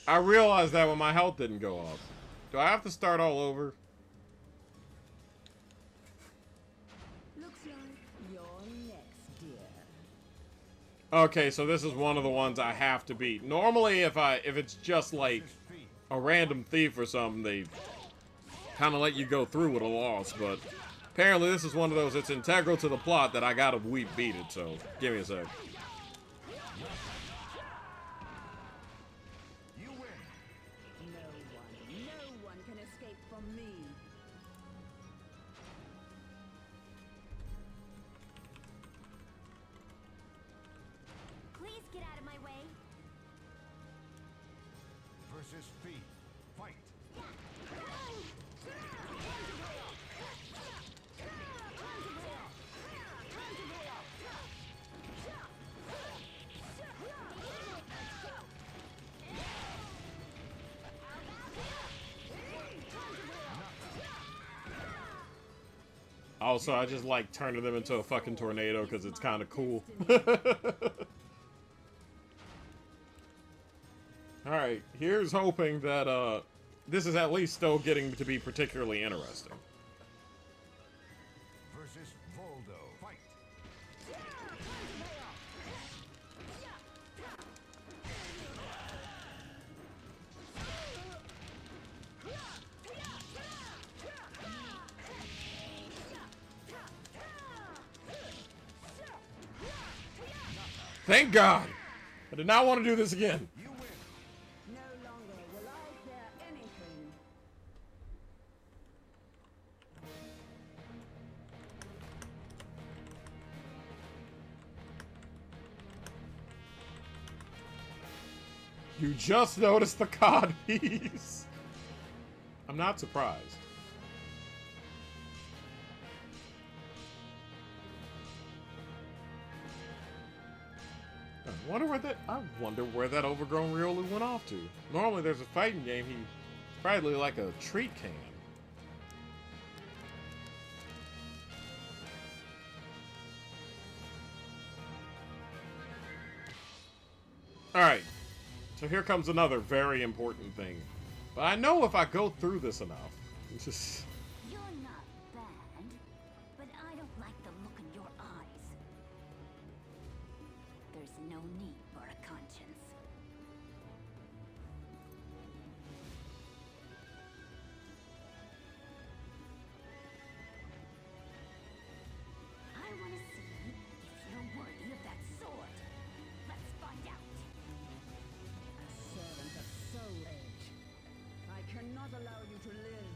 I realized that when my health didn't go up. Do I have to start all over? Looks like you're next, dear. Okay, so this is one of the ones I have to beat. Normally, if it's just like Versus fate. a random thief or something, they kind of let you go through with a loss, but apparently this is one of those, it's integral to the plot that I gotta beat it, so give me a sec. You win. No one can escape from me. Please get out of my way. versus feet. Fight. Also, I just like turning them into a fucking tornado because it's kind of cool. Alright, here's hoping that this is at least still getting to be particularly interesting. Versus Voldo. Fight. Thank God! I did not want to do this again. You win. No longer will I fear anything. You just noticed the cod piece. I'm not surprised. I wonder where that overgrown Riolu went off to. Normally there's a fighting game, he's probably like a treat can. Alright, so here comes another very important thing. But I know if I go through this enough, it's just... You're not bad, but I don't like the look in your eyes. There's no need for a conscience. I want to see if you're worthy of that sword. Let's find out. A servant of Soul Edge. I cannot allow you to live.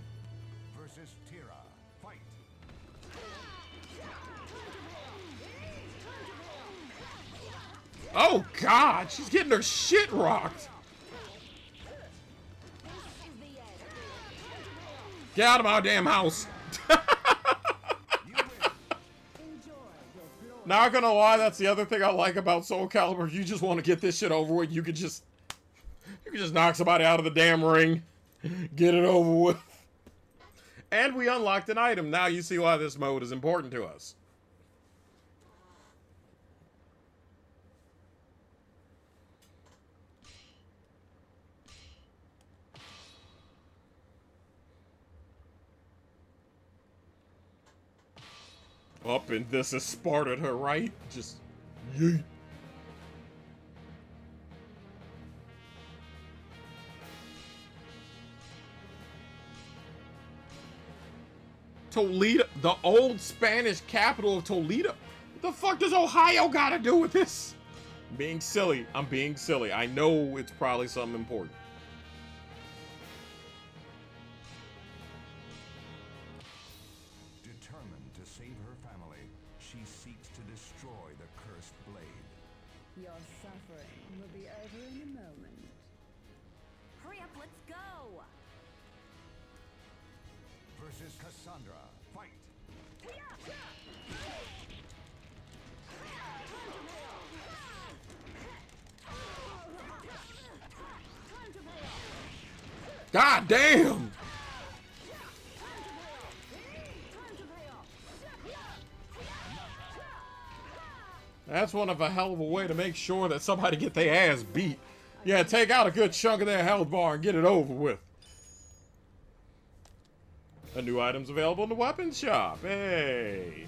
Versus Tira. Fight. Oh God, she's getting her shit rocked! Get out of my damn house! You win. Enjoy your glory. Not gonna lie, that's the other thing I like about Soul Calibur. You just want to get this shit over with. You could just knock somebody out of the damn ring, get it over with. And we unlocked an item. Now you see why this mode is important to us. Up and this is Sparta to her right. Just yeet. Toledo, the old Spanish capital of Toledo. What the fuck does Ohio gotta do with this? I'm being silly. I'm being silly. I know it's probably something important. Determined to save her family, she seeks to destroy the cursed blade. Your suffering will be over in a moment. Hurry up, let's go! Versus Cassandra. Fight. God damn! That's one of a hell of a way to make sure that somebody get their ass beat. Yeah, take out a good chunk of their health bar and get it over with. A new item's available in the weapons shop. Hey!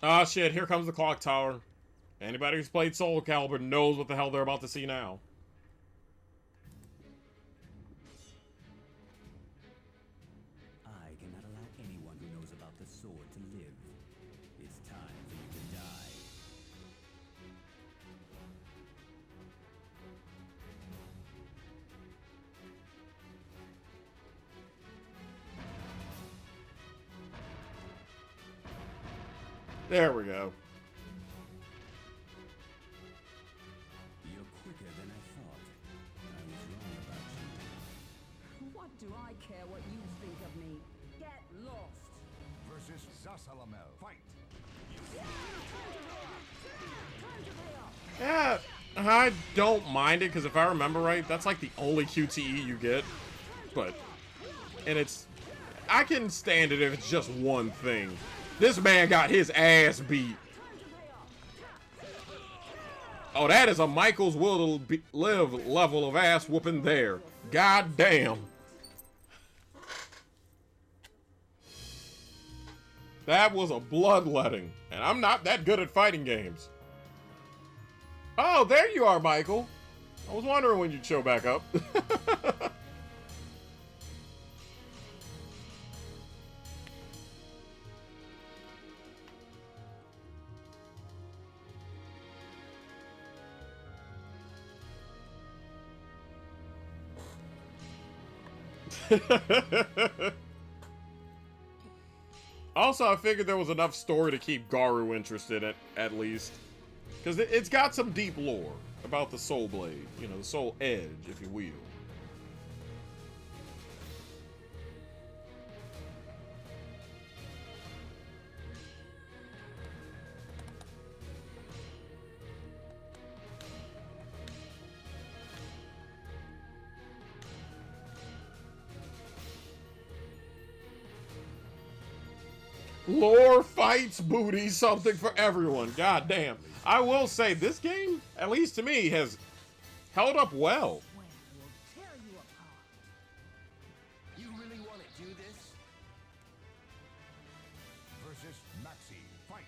Ah, shit, here comes the clock tower. Anybody who's played Soul Calibur knows what the hell they're about to see now. I cannot allow anyone who knows about the sword to live. It's time for you to die. There we go. You're quicker than I thought. I was wrong about you. What do I care what you think of me? Get lost. Versus Zasalamel. Fight. Yeah, I don't mind it, because if I remember right, that's like the only QTE you get. And it's... I can stand it if it's just one thing. This man got his ass beat. Oh, that is a Michael's Will to Live level of ass whooping there. God damn. That was a bloodletting. And I'm not that good at fighting games. Oh, there you are, Michael. I was wondering when you'd show back up. Also, I figured there was enough story to keep Garu interested at least. Because it's got some deep lore about the Soul Blade. You know, the Soul Edge, if you will. Lore, fights, booty, something for everyone. God damn. I will say, this game, at least to me, has held up well. Well, we'll tear you apart. You really want to do this? Versus Maxi. Fight.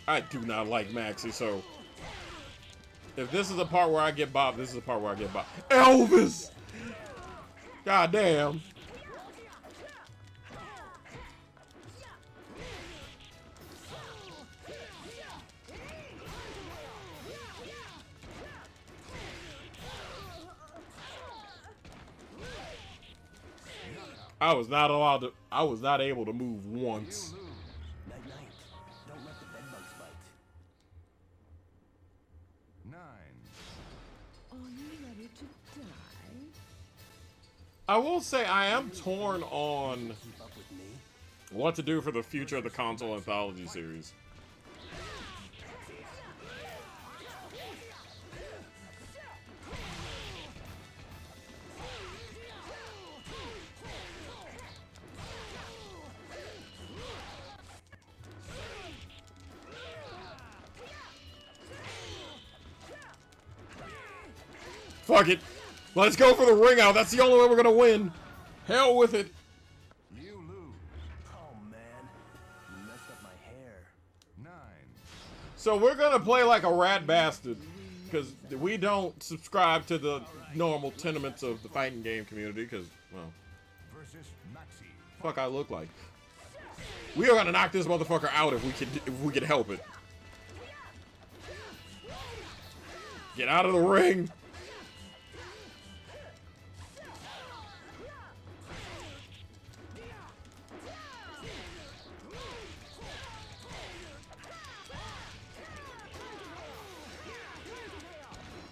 I do not like Maxi, so... if this is the part where I get bopped, this is the part where I get bopped. Elvis! God damn. I was not able to move once. Night night. Don't let the bedbugs bite. 9. Are you ready to die? I will say I am torn on Keep up with me. what to do for the future of the console anthology series. Fuck it. Let's go for the ring out. That's the only way we're gonna win. Hell with it. You lose. Oh man, you messed up my hair. 9. So we're gonna play like a rat bastard, because we don't subscribe to the normal tenements of the fighting game community, because, well, Versus Maxi. fuck I look like. We are gonna knock this motherfucker out if we can help it. Get out of the ring.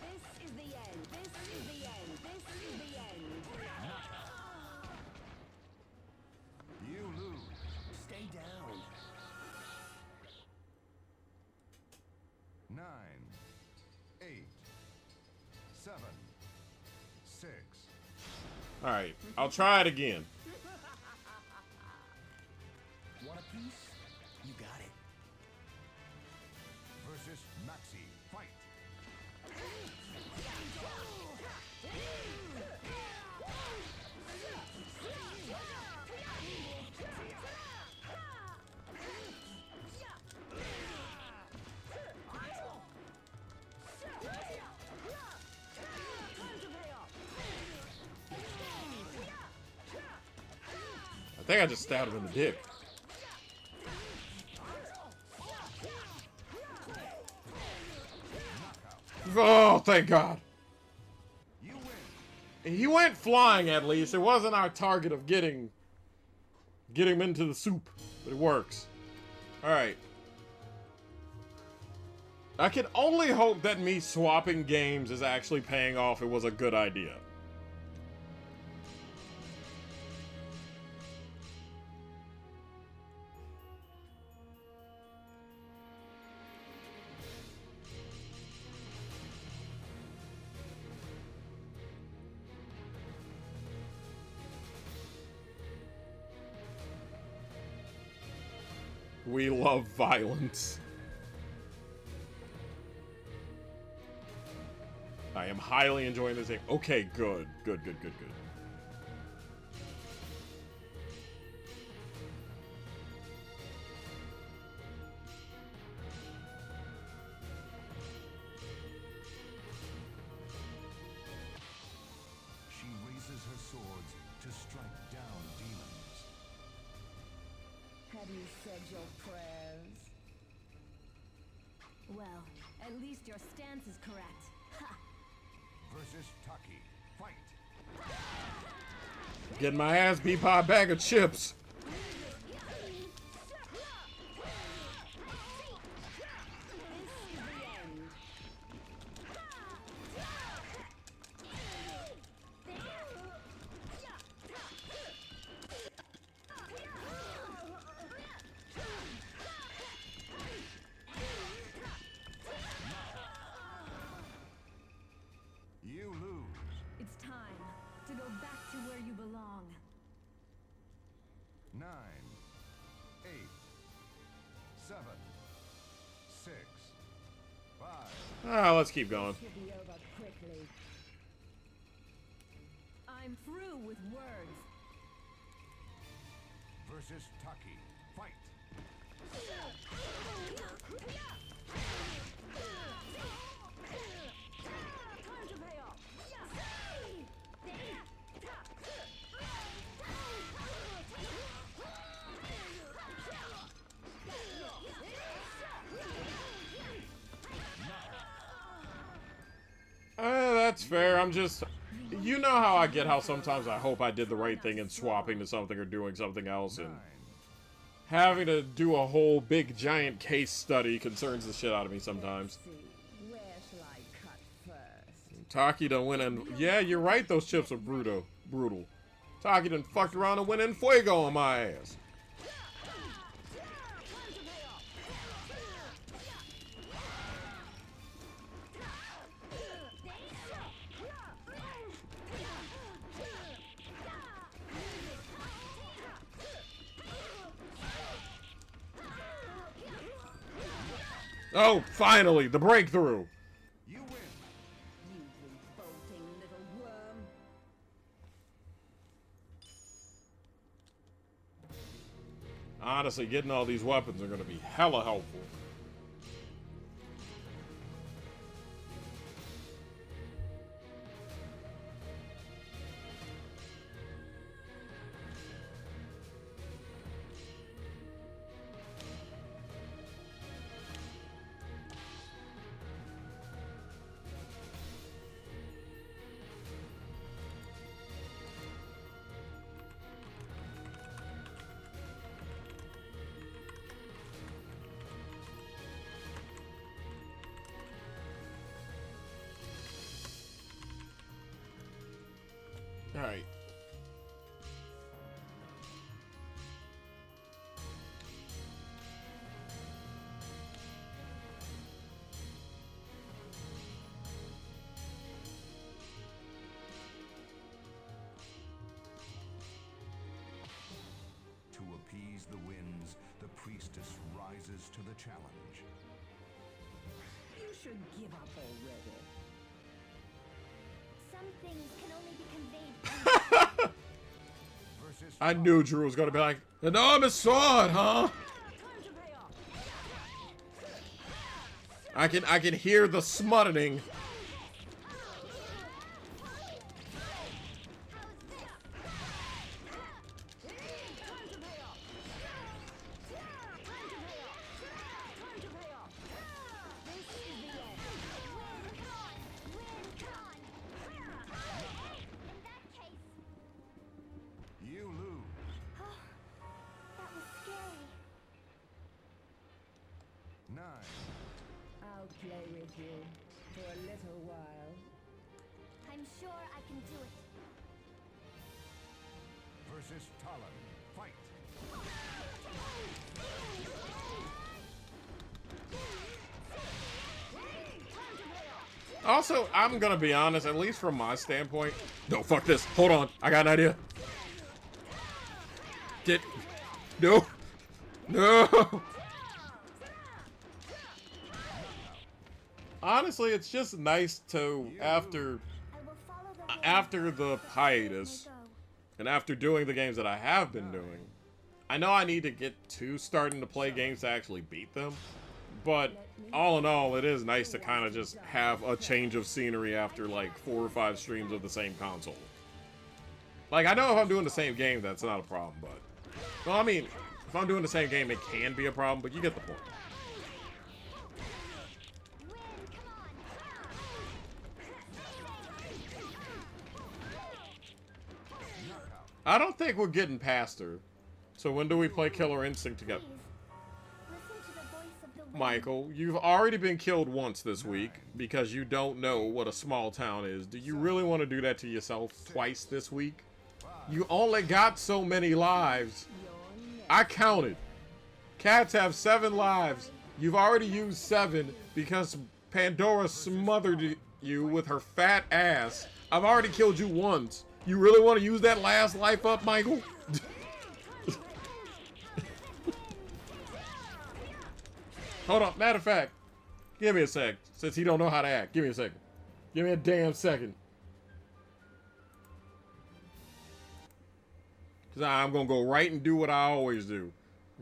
This is the end. This is the end. This is the end. You lose. Stay down. 9. 8. 7. 6. Alright, I'll try it again. Want a piece? You got it. Versus Maxi. Fight. I think I just stabbed him in the dick. Oh, thank God. You win. He went flying at least. It wasn't our target of getting get him into the soup, but it works. All right. I can only hope that me swapping games is actually paying off. It was a good idea. We love violence. I am highly enjoying this thing. Okay, good. Good. She raises her swords to strike down demons. Have you said your prayers? Well, at least your stance is correct. Ha! Versus Taki. Fight. Getting my ass beat by a bag of chips. You lose. It's time to go back to where you belong. 9, 8, 7, 6, 5. Ah, let's keep going. Should be over quickly. I'm through with words. Versus Taki. Fight. Time to pay off. That's fair. I'm just... You know how I get how sometimes I hope I did the right thing in swapping to something or doing something else, and 9, having to do a whole big giant case study concerns the shit out of me sometimes. See, where shall I cut first? Taki done went and... Yeah, you're right, those chips are brutal. Taki done fucked around and went in fuego on my ass. Oh, finally, the breakthrough. you win. You revolting little worm. Honestly, getting all these weapons are going to be hella helpful. Alright. To appease the winds, the priestess rises to the challenge. You should give up already. Some things can only be conveyed. Versus I knew Drew was going to be like, enormous sword, huh? I can hear the smuttering. you lose. I'll play with you for a little while. I'm sure I can do it. Versus Talon. Fight. Also, I'm gonna be honest, at least from my standpoint. No, fuck this. Hold on. I got an idea. No. No. Honestly, it's just nice to, after the hiatus, and after doing the games that I have been doing, I know I need to get to starting to play games to actually beat them, but all in all, it is nice to kind of just have a change of scenery after like 4 or 5 streams of the same console. Like, I know if I'm doing the same game, that's not a problem, but... Well, I mean, if I'm doing the same game, it can be a problem, but you get the point. I don't think we're getting past her. So when do we play Killer Instinct together? Michael, you've already been killed once this week because you don't know what a small town is. Do you really want to do that to yourself twice this week? You only got so many lives. I counted. Cats have 7 lives. You've already used 7 because Pandora smothered you with her fat ass. I've already killed you once. You really want to use that last life up, Michael? Hold on. Matter of fact, give me a sec. Since he don't know how to act, give me a second. Give me a damn second. Because I'm going to go right and do what I always do.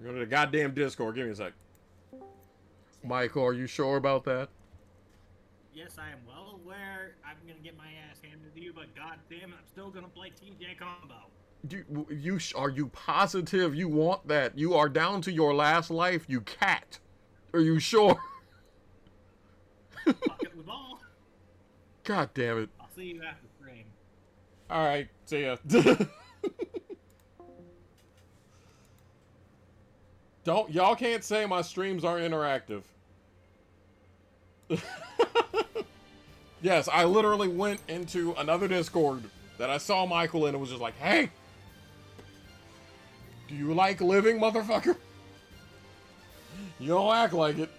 Go to the goddamn Discord. Give me a sec. Michael, are you sure about that? Yes, I am well aware I'm going to get my ass handed to you, but goddamn it, I'm still going to play TJ Combo. Are you positive you want that? You are down to your last life, you cat. Are you sure? Fuck it with all. God damn it. I'll see you after frame. Alright, see ya. Y'all can't say my streams are interactive. Yes, I literally went into another Discord that I saw Michael in and was just like, hey! Do you like living, motherfucker? You don't act like it.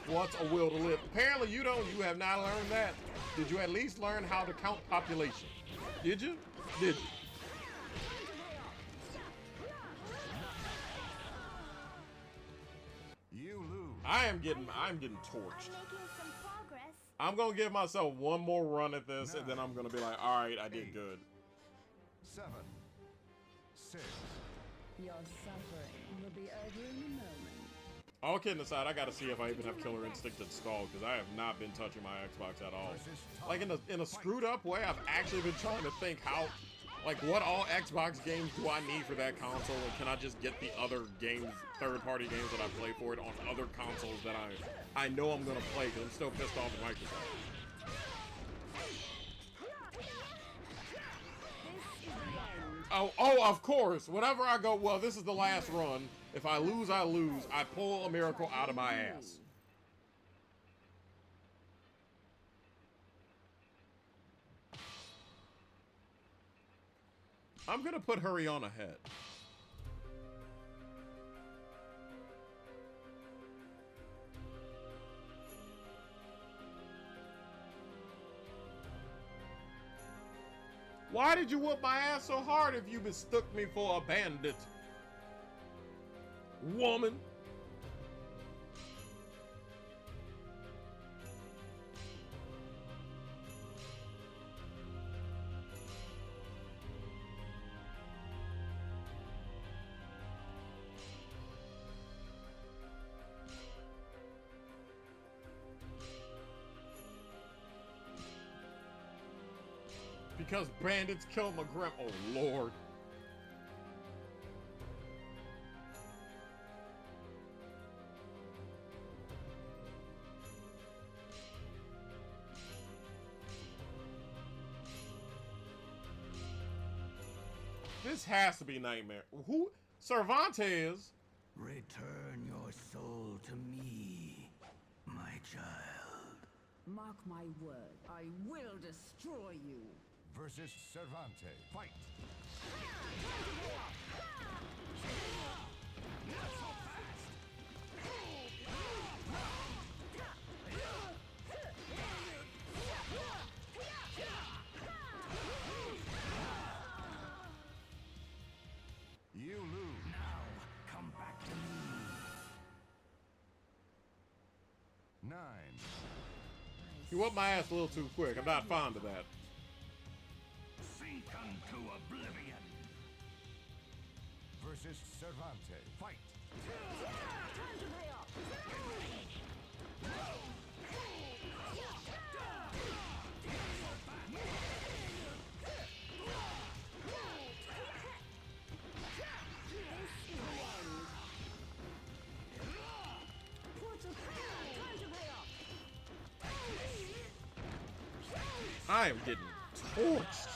What's a will to live? Apparently you don't. You have not learned that. Did you at least learn how to count population? Did you? Did you? I'm getting torched. I'm gonna give myself one more run at this, and then I'm gonna be like, all right, I did good. 7, 6. Your suffering will be over in a moment. All kidding aside, I gotta see if I even have Killer Instinct installed, because I have not been touching my Xbox at all. Like, in a screwed up way, I've actually been trying to think how, like, what all Xbox games do I need for that console, and can I just get the other games, third-party games that I play for it on other consoles that I know I'm gonna play, because I'm still pissed off at Microsoft. Oh, of course. Whenever I go, well, this is the last run. If I lose, I lose. I pull a miracle out of my ass. I'm gonna put Hurry On ahead. Why did you whoop my ass so hard if you mistook me for a bandit? Woman. Because bandits killed my grandma. Oh, Lord. This has to be Nightmare. Who? Cervantes? Return your soul to me, my child. Mark my word, I will destroy you. Versus Cervantes. Fight! You lose. Now, come back to me. 9. You whooped my ass a little too quick. I'm not fond of that. Sink unto oblivion. Versus Cervantes. Fight! I am getting torched.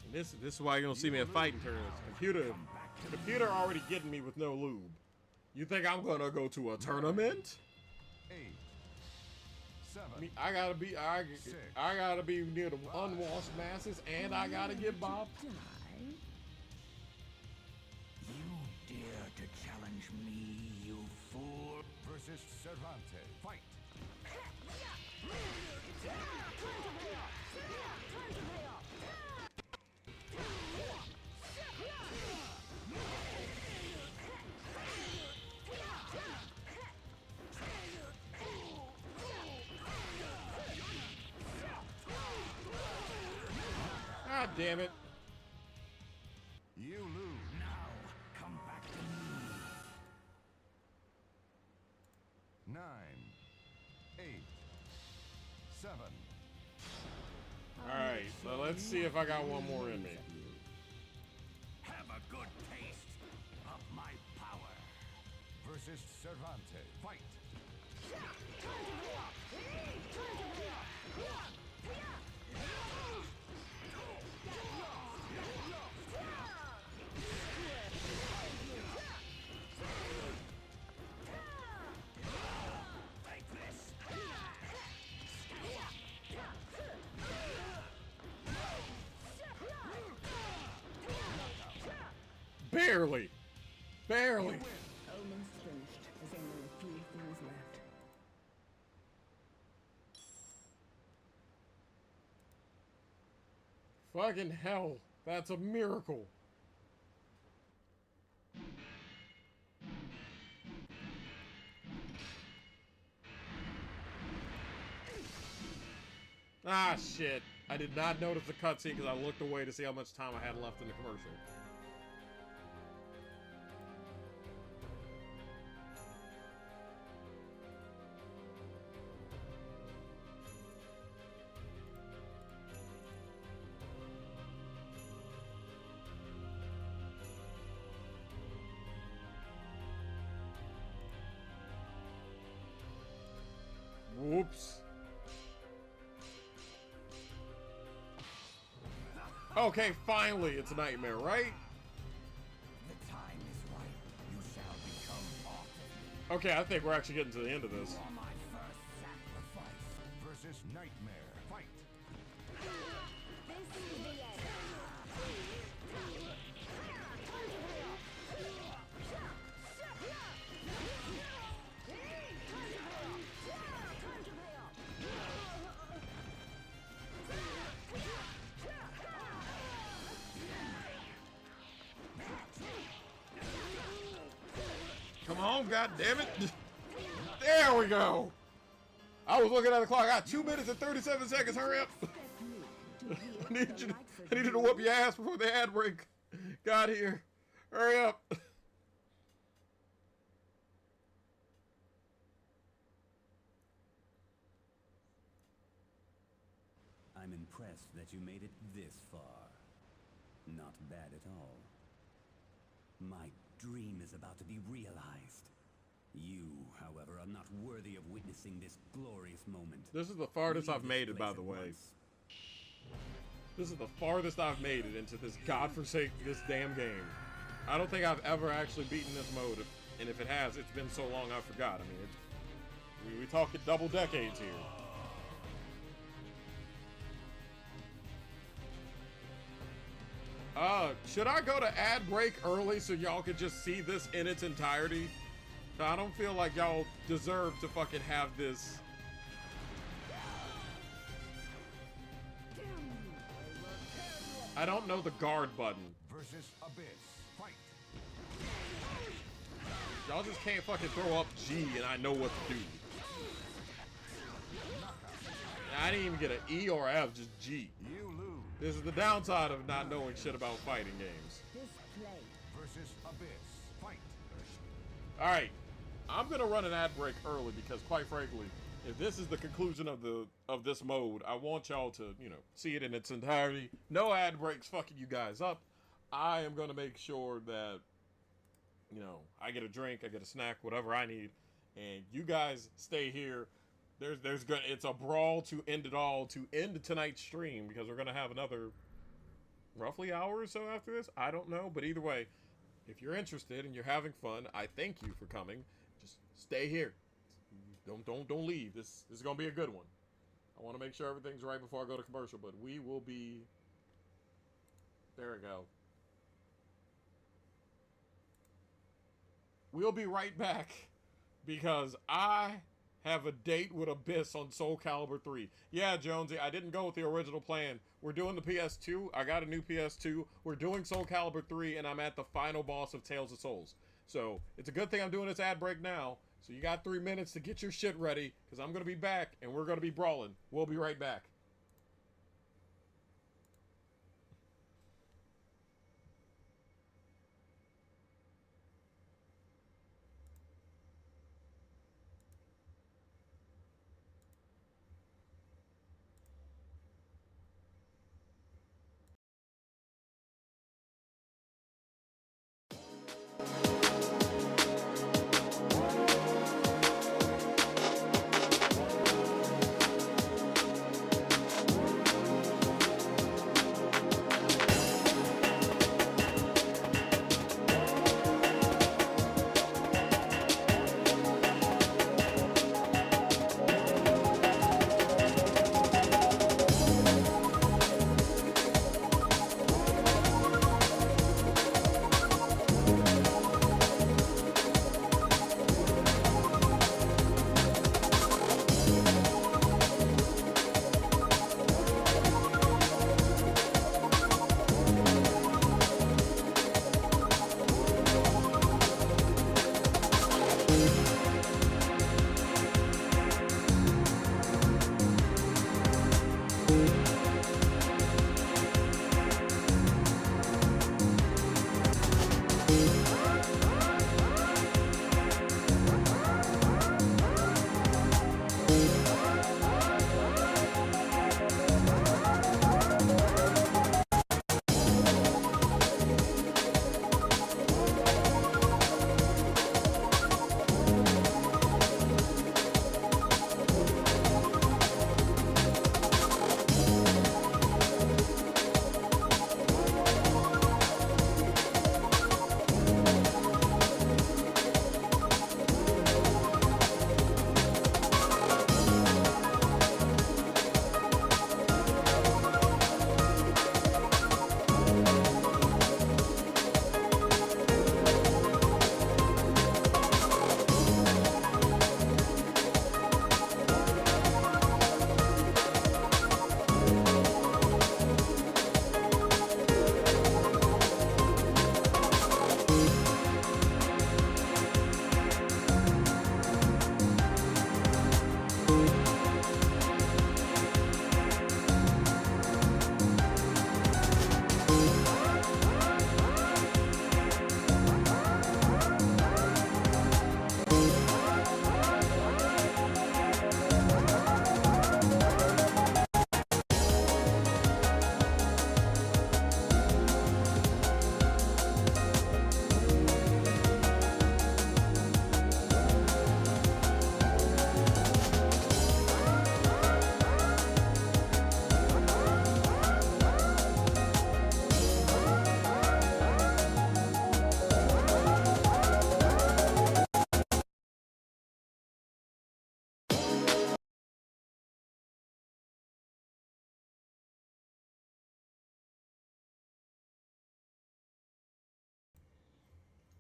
And this is why you don't see me in fighting tournaments. Computer already getting me with no lube. You think I'm gonna go to a tournament? 8. 7. I gotta be near the unwashed masses, and I gotta get Bob. You dare to challenge me, you fool? Versus Cervantes. Fight! God damn it. You lose. Now, come back to me. 9. 8. 7. Alright, so let's see if I got one more in me. Have a good taste of my power. Versus Cervantes. Fight! Barely. Barely. Almost finished. There's only a few things left. Fucking hell. That's a miracle. Ah, shit. I did not notice the cutscene because I looked away to see how much time I had left in the commercial. Whoops. Okay, finally, it's a nightmare, right? The time is right. You shall become part of me. Okay, I think we're actually getting to the end of this. You are my first sacrifice. Versus Nightmare. Fight! This is the end. Come on, God damn it! There we go! I was looking at the clock. I got 2 minutes and 37 seconds. Hurry up! I needed to whoop your ass before the ad break got here. Hurry up! I'm impressed that you made it this far. Not bad at all. My dream is about to be realized. You, however, are not worthy of witnessing this glorious moment. This is the farthest Leave I've this made it, by place the at way. once. This is the farthest I've made it into this godforsaken, this damn game. I don't think I've ever actually beaten this mode, and if it has, it's been so long I forgot. I mean, we talking double decades here. Should I go to ad break early so y'all could just see this in its entirety? I don't feel like y'all deserve to fucking have this. I don't know the guard button. Versus Abyss. Fight. Y'all just can't fucking throw up G and I know what to do. I didn't even get an E or F, just G. You lose. This is the downside of not knowing shit about fighting games. Versus Abyss. Fight. Alright. I'm gonna run an ad break early because quite frankly, if this is the conclusion of this mode, I want y'all to, you know, see it in its entirety. No ad breaks fucking you guys up. I am gonna make sure that, you know, I get a drink, I get a snack, whatever I need, and you guys stay here. It's a brawl to end it all, to end tonight's stream, because we're gonna have another roughly hour or so after this. I don't know, but either way, if you're interested and you're having fun, I thank you for coming. Just stay here. Don't leave. This is gonna be a good one. I want to make sure everything's right before I go to commercial, but we will be. There we go. We'll be right back because I have a date with Abyss on Soul Calibur 3. Yeah, Jonesy, I didn't go with the original plan. We're doing the PS2. I got a new PS2. We're doing Soul Calibur 3, and I'm at the final boss of Tales of Souls. So, it's a good thing I'm doing this ad break now. So you got 3 minutes to get your shit ready, because I'm going to be back, and we're going to be brawling. We'll be right back.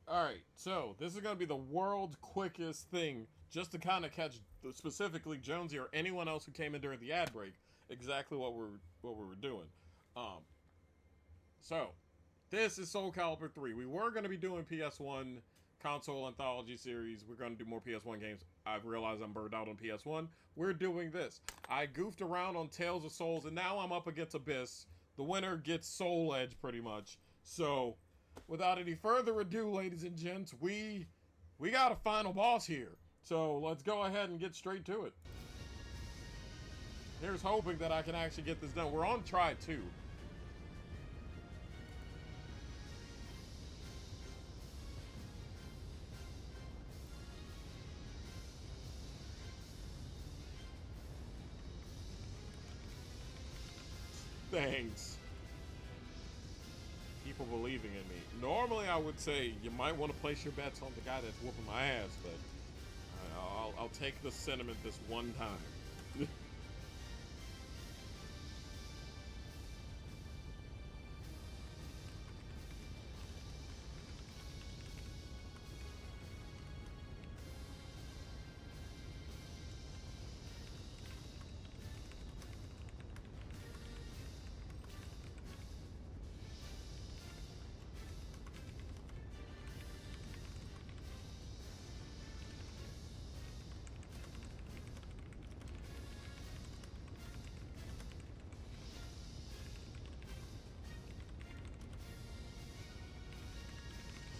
Alright, so this is going to be the world's quickest thing, just to kind of catch specifically Jonesy or anyone else who came in during the ad break exactly what we were doing. So this is Soul Calibur 3. We were going to be doing PS1 console anthology series. We're going to do more PS1 games. I've realized I'm burned out on PS1. We're doing this. I goofed around on Tales of Souls, and now I'm up against Abyss. The winner gets Soul Edge, pretty much. So, without any further ado, ladies and gents, we got a final boss here. So, let's go ahead and get straight to it. Here's hoping that I can actually get this done. We're on try 2. Thanks. People believing in me. Normally, I would say you might want to place your bets on the guy that's whooping my ass, but I'll take the sentiment this one time.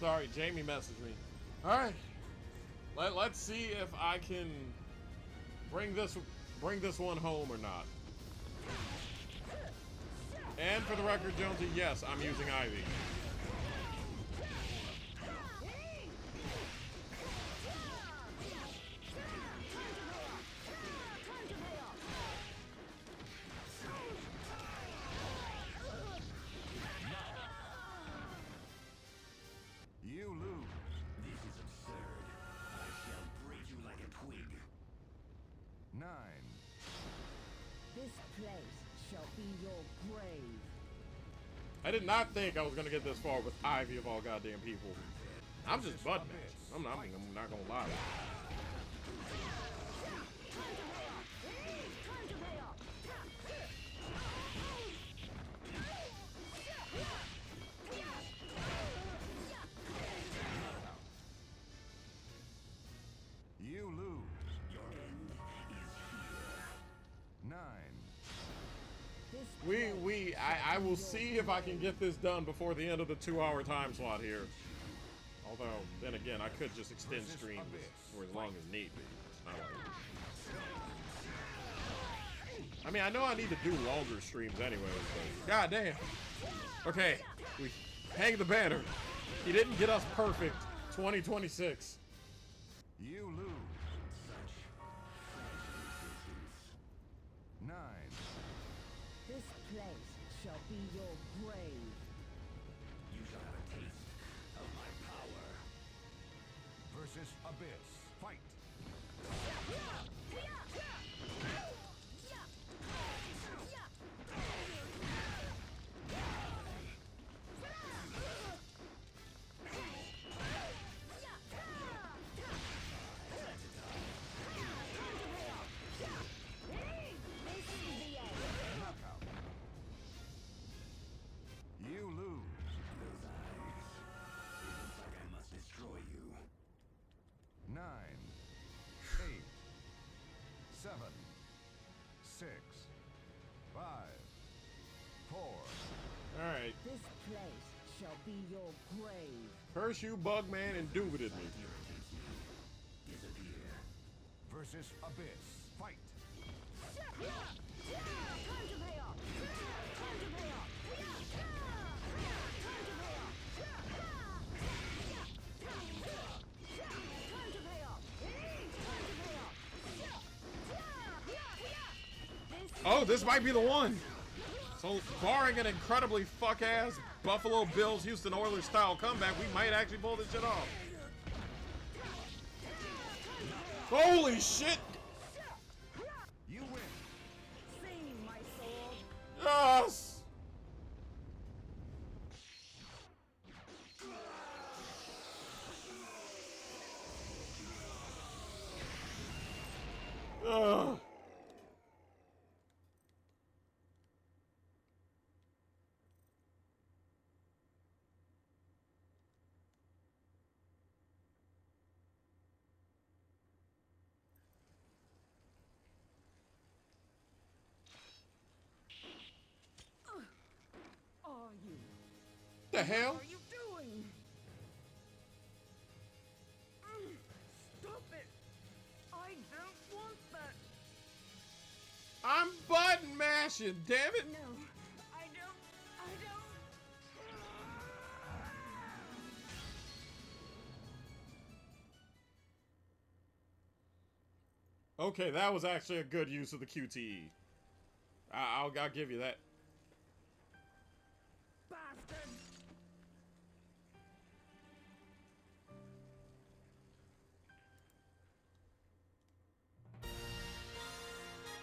Sorry, Jamie messaged me. Alright. Let's see if I can bring this one home or not. And for the record, Jonesy, yes, I'm using Ivy. I did not think I was gonna get this far with Ivy of all goddamn people. I'm just butt match. I'm not gonna lie. You lose. Your end is here. 9. I will see if I can get this done before the end of the 2-hour time slot here. Although, then again, I could just extend streams for as long as need be. It's not like... I mean, I know I need to do longer streams anyways, but goddamn. Okay, we hang the banner. He didn't get us perfect. 2026. You lose. 9. This place shall be your grave. You shall have a taste of my power. Versus Abyss. Fight. Knockout. You lose. Those eyes. It looks like I must destroy you. 9. 8. 7. 6. 5. 4. Alright. This place shall be your grave. Curse you, Bugman, indubitably. Disappear. Versus Abyss. Fight. Oh, this might be the one. So, barring an incredibly fuck-ass Buffalo Bills Houston Oilers style comeback, we might actually pull this shit off. Holy shit! You win. Sing, my soul. Yes! the hell? What are you doing? Stop it! I don't want that! I'm button mashing, damn it! No, I don't. Okay, that was actually a good use of the QTE. I'll give you that. Bastard!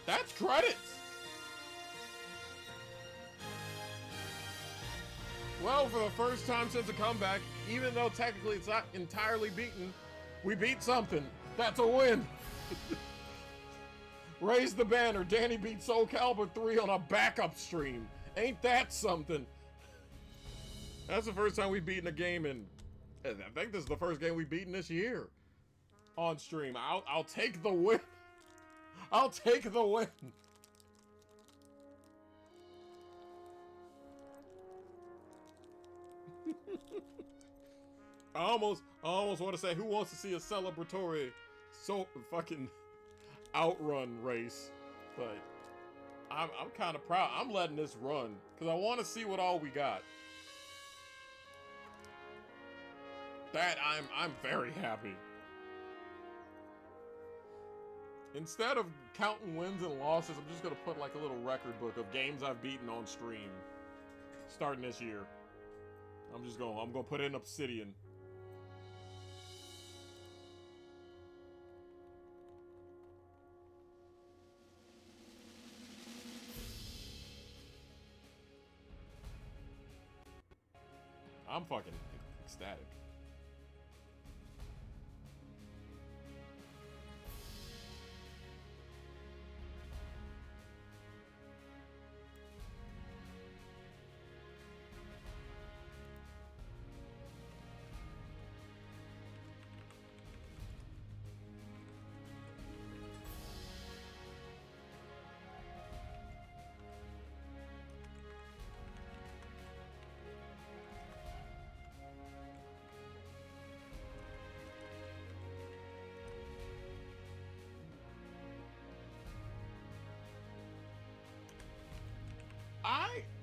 That's credits! Well, for the first time since the comeback, even though technically it's not entirely beaten, we beat something. That's a win! Raise the banner. Danny beat Soul Calibur 3 on a backup stream. Ain't that something? That's the first time we've beaten a game in... I think this is the first game we've beaten this year. On stream. I'll take the win. I'll take the win. I almost want to say, who wants to see a celebratory fucking outrun race? But I'm kind of proud. I'm letting this run because I want to see what all we got. That I'm very happy. Instead of counting wins and losses, I'm just gonna put like a little record book of games I've beaten on stream starting this year. I'm gonna put in Obsidian. I'm fucking ecstatic.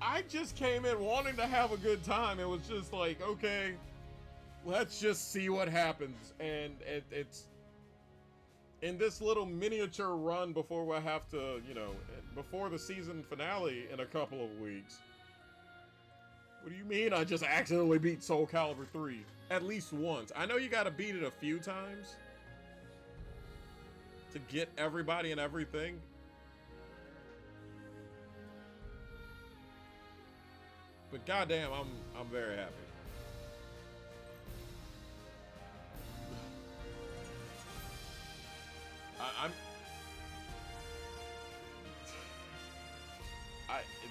I just came in wanting to have a good time. It was just like, okay, let's just see what happens. And it's in this little miniature run before we have to, you know, before the season finale in a couple of weeks. What do you mean I just accidentally beat Soul Calibur 3? At least once. I know you gotta beat it a few times to get everybody and everything. But goddamn, I'm very happy.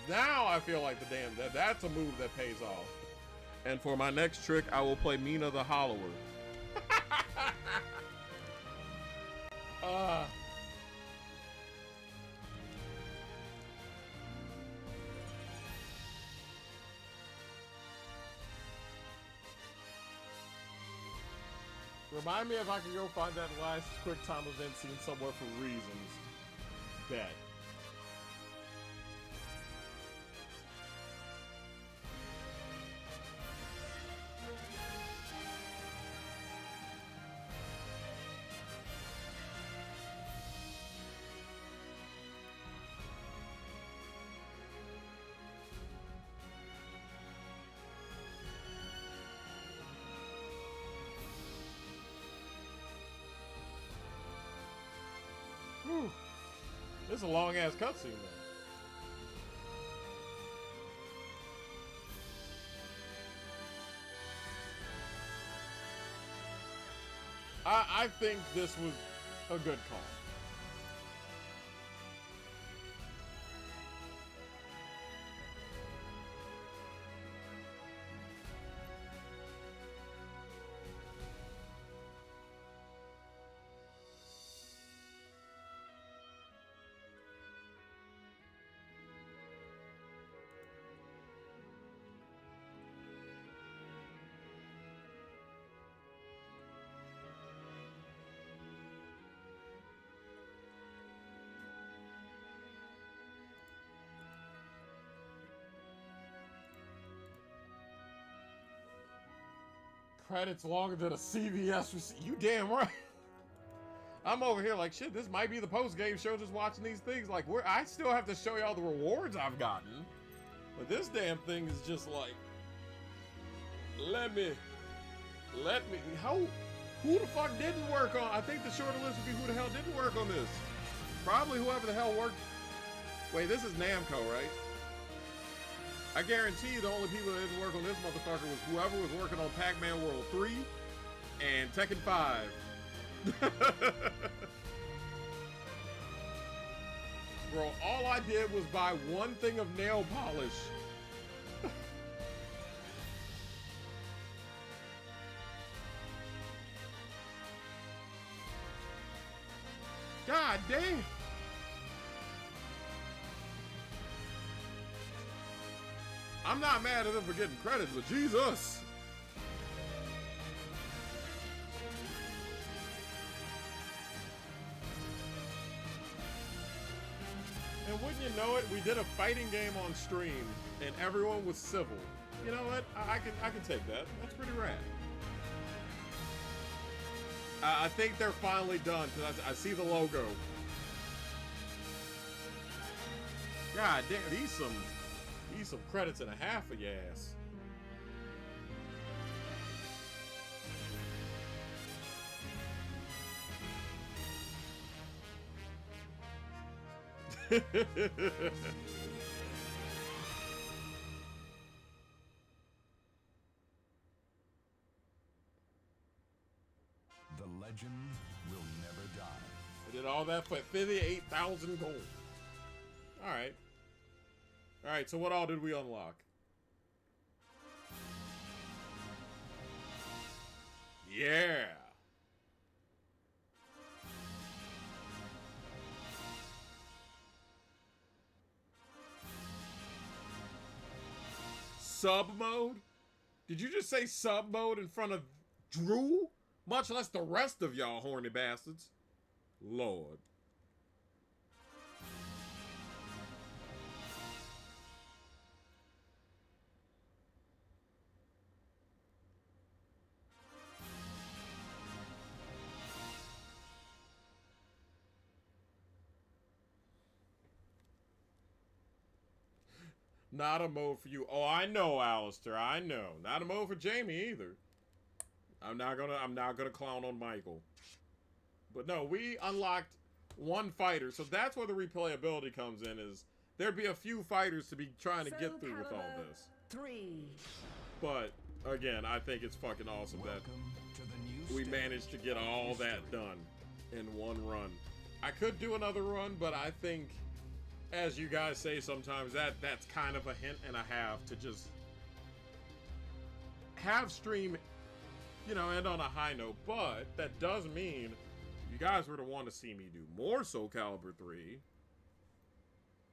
Now I feel like the damn that's a move that pays off. And for my next trick, I will play Mina the Hollower. Remind me if I can go find that last quick time event scene somewhere for reasons. Bet. Whew. This is a long ass cutscene though. I think this was a good call. Credits longer than a CVS receipt. You damn right. I'm over here like, shit, this might be the post-game show just watching these things. Like, I still have to show y'all the rewards I've gotten. But this damn thing is just like, let me, who the fuck didn't work on, I think the shorter list would be who the hell didn't work on this. Probably whoever the hell worked. Wait, this is Namco, right? I guarantee you the only people that didn't work on this motherfucker was whoever was working on Pac-Man World 3 and Tekken 5. Bro, all I did was buy one thing of nail polish. God damn. I'm not mad at them for getting credit, but Jesus. And wouldn't you know it, we did a fighting game on stream, and everyone was civil. You know what? I can take that. That's pretty rad. I think they're finally done because I see the logo. God damn, these some credits and a half for your ass. The legend will never die. I did all that for 58,000 gold. Alright. Alright, so what all did we unlock? Yeah! Sub mode? Did you just say sub mode in front of Drew? Much less the rest of y'all horny bastards. Lord. Not a mode for you. Oh, I know, Alistair. I know. Not a mode for Jamie either. I'm not gonna clown on Michael. But no, we unlocked one fighter, so that's where the replayability comes in. Is there'd be a few fighters to be trying to get through with all this. 3. But again, I think it's fucking awesome that we managed to get all that done in one run. I could do another run, but I think, as you guys say sometimes, that's kind of a hint and a half to just have stream, you know, end on a high note. But that does mean you guys were to want to see me do more Soul Calibur 3.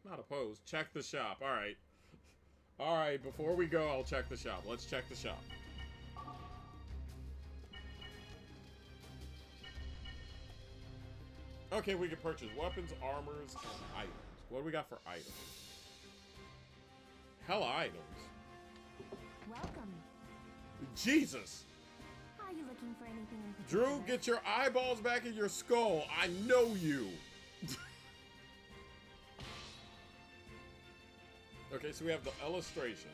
Not opposed. Check the shop. All right. All right, before we go, I'll check the shop. Let's check the shop. Okay, we can purchase weapons, armors, and items. What do we got for items? Hella items. Welcome. Jesus! Are you looking for anything in particular? Drew, get your eyeballs back in your skull. I know you. Okay, so we have the illustrations.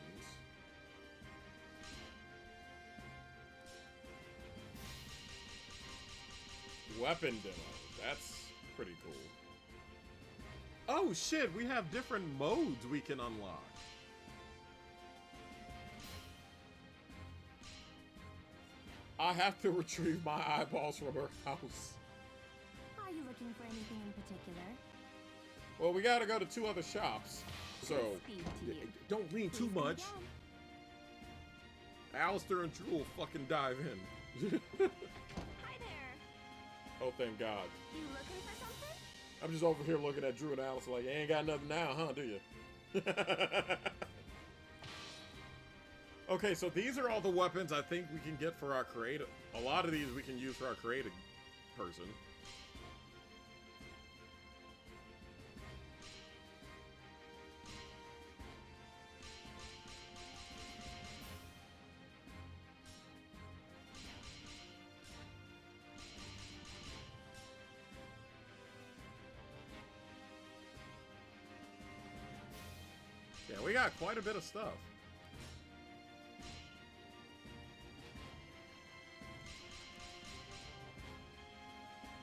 Weapon demo. That's pretty cool. Oh shit, we have different modes we can unlock. I have to retrieve my eyeballs from her house. Are you looking for anything in particular? Well, we gotta go to 2 other shops. So, Speed to you. don't lean too Please much. come again. Alistair and Drew will fucking dive in. Hi there. Oh, thank God. You looking for something? I'm just over here looking at Drew and Alistair like, you ain't got nothing now, huh, do you? Okay, so these are all the weapons I think we can get for our creative. A lot of these we can use for our creative person. yeah, quite a bit of stuff.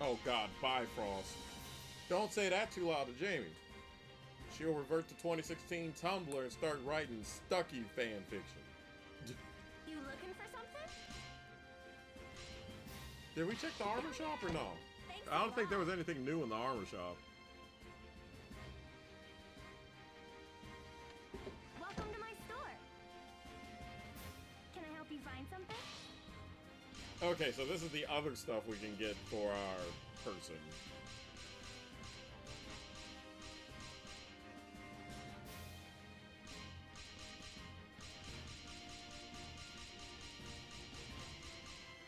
Oh god, Bifrost. Don't say that too loud to Jamie. She'll revert to 2016 Tumblr and start writing Stucky fan fiction. You looking for something? Did we check the armor shop or no? Thanks I a don't think there lot. was anything new in the armor shop. Welcome to my store. Can I help you find something? Okay, so this is the other stuff we can get for our person.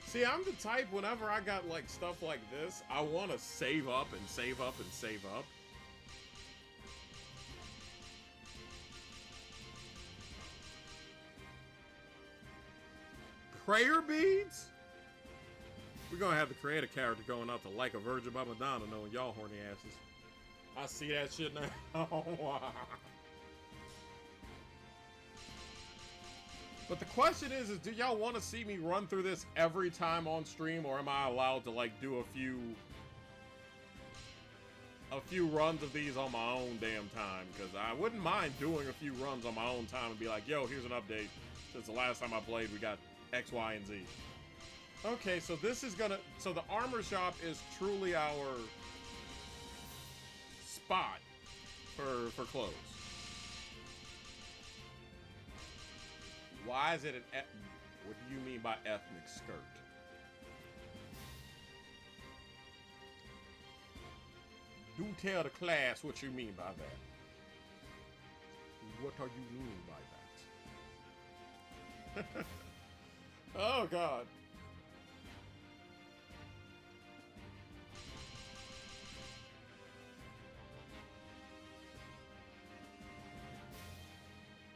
See, I'm the type, whenever I got like stuff like this, I want to save up and save up and save up. Prayer beads? We're gonna have to create a character going out to Like a Virgin by Madonna, knowing y'all horny asses. I see that shit now. But the question is do y'all want to see me run through this every time on stream, or am I allowed to like do a few runs of these on my own damn time? Because I wouldn't mind doing a few runs on my own time and be like, yo, here's an update. Since the last time I played, we got X, Y, and Z. Okay, so this is gonna... So the armor shop is truly our spot for clothes. Why is it an... What do you mean by ethnic skirt? Do tell the class what you mean by that. What are you mean by that? Oh, God.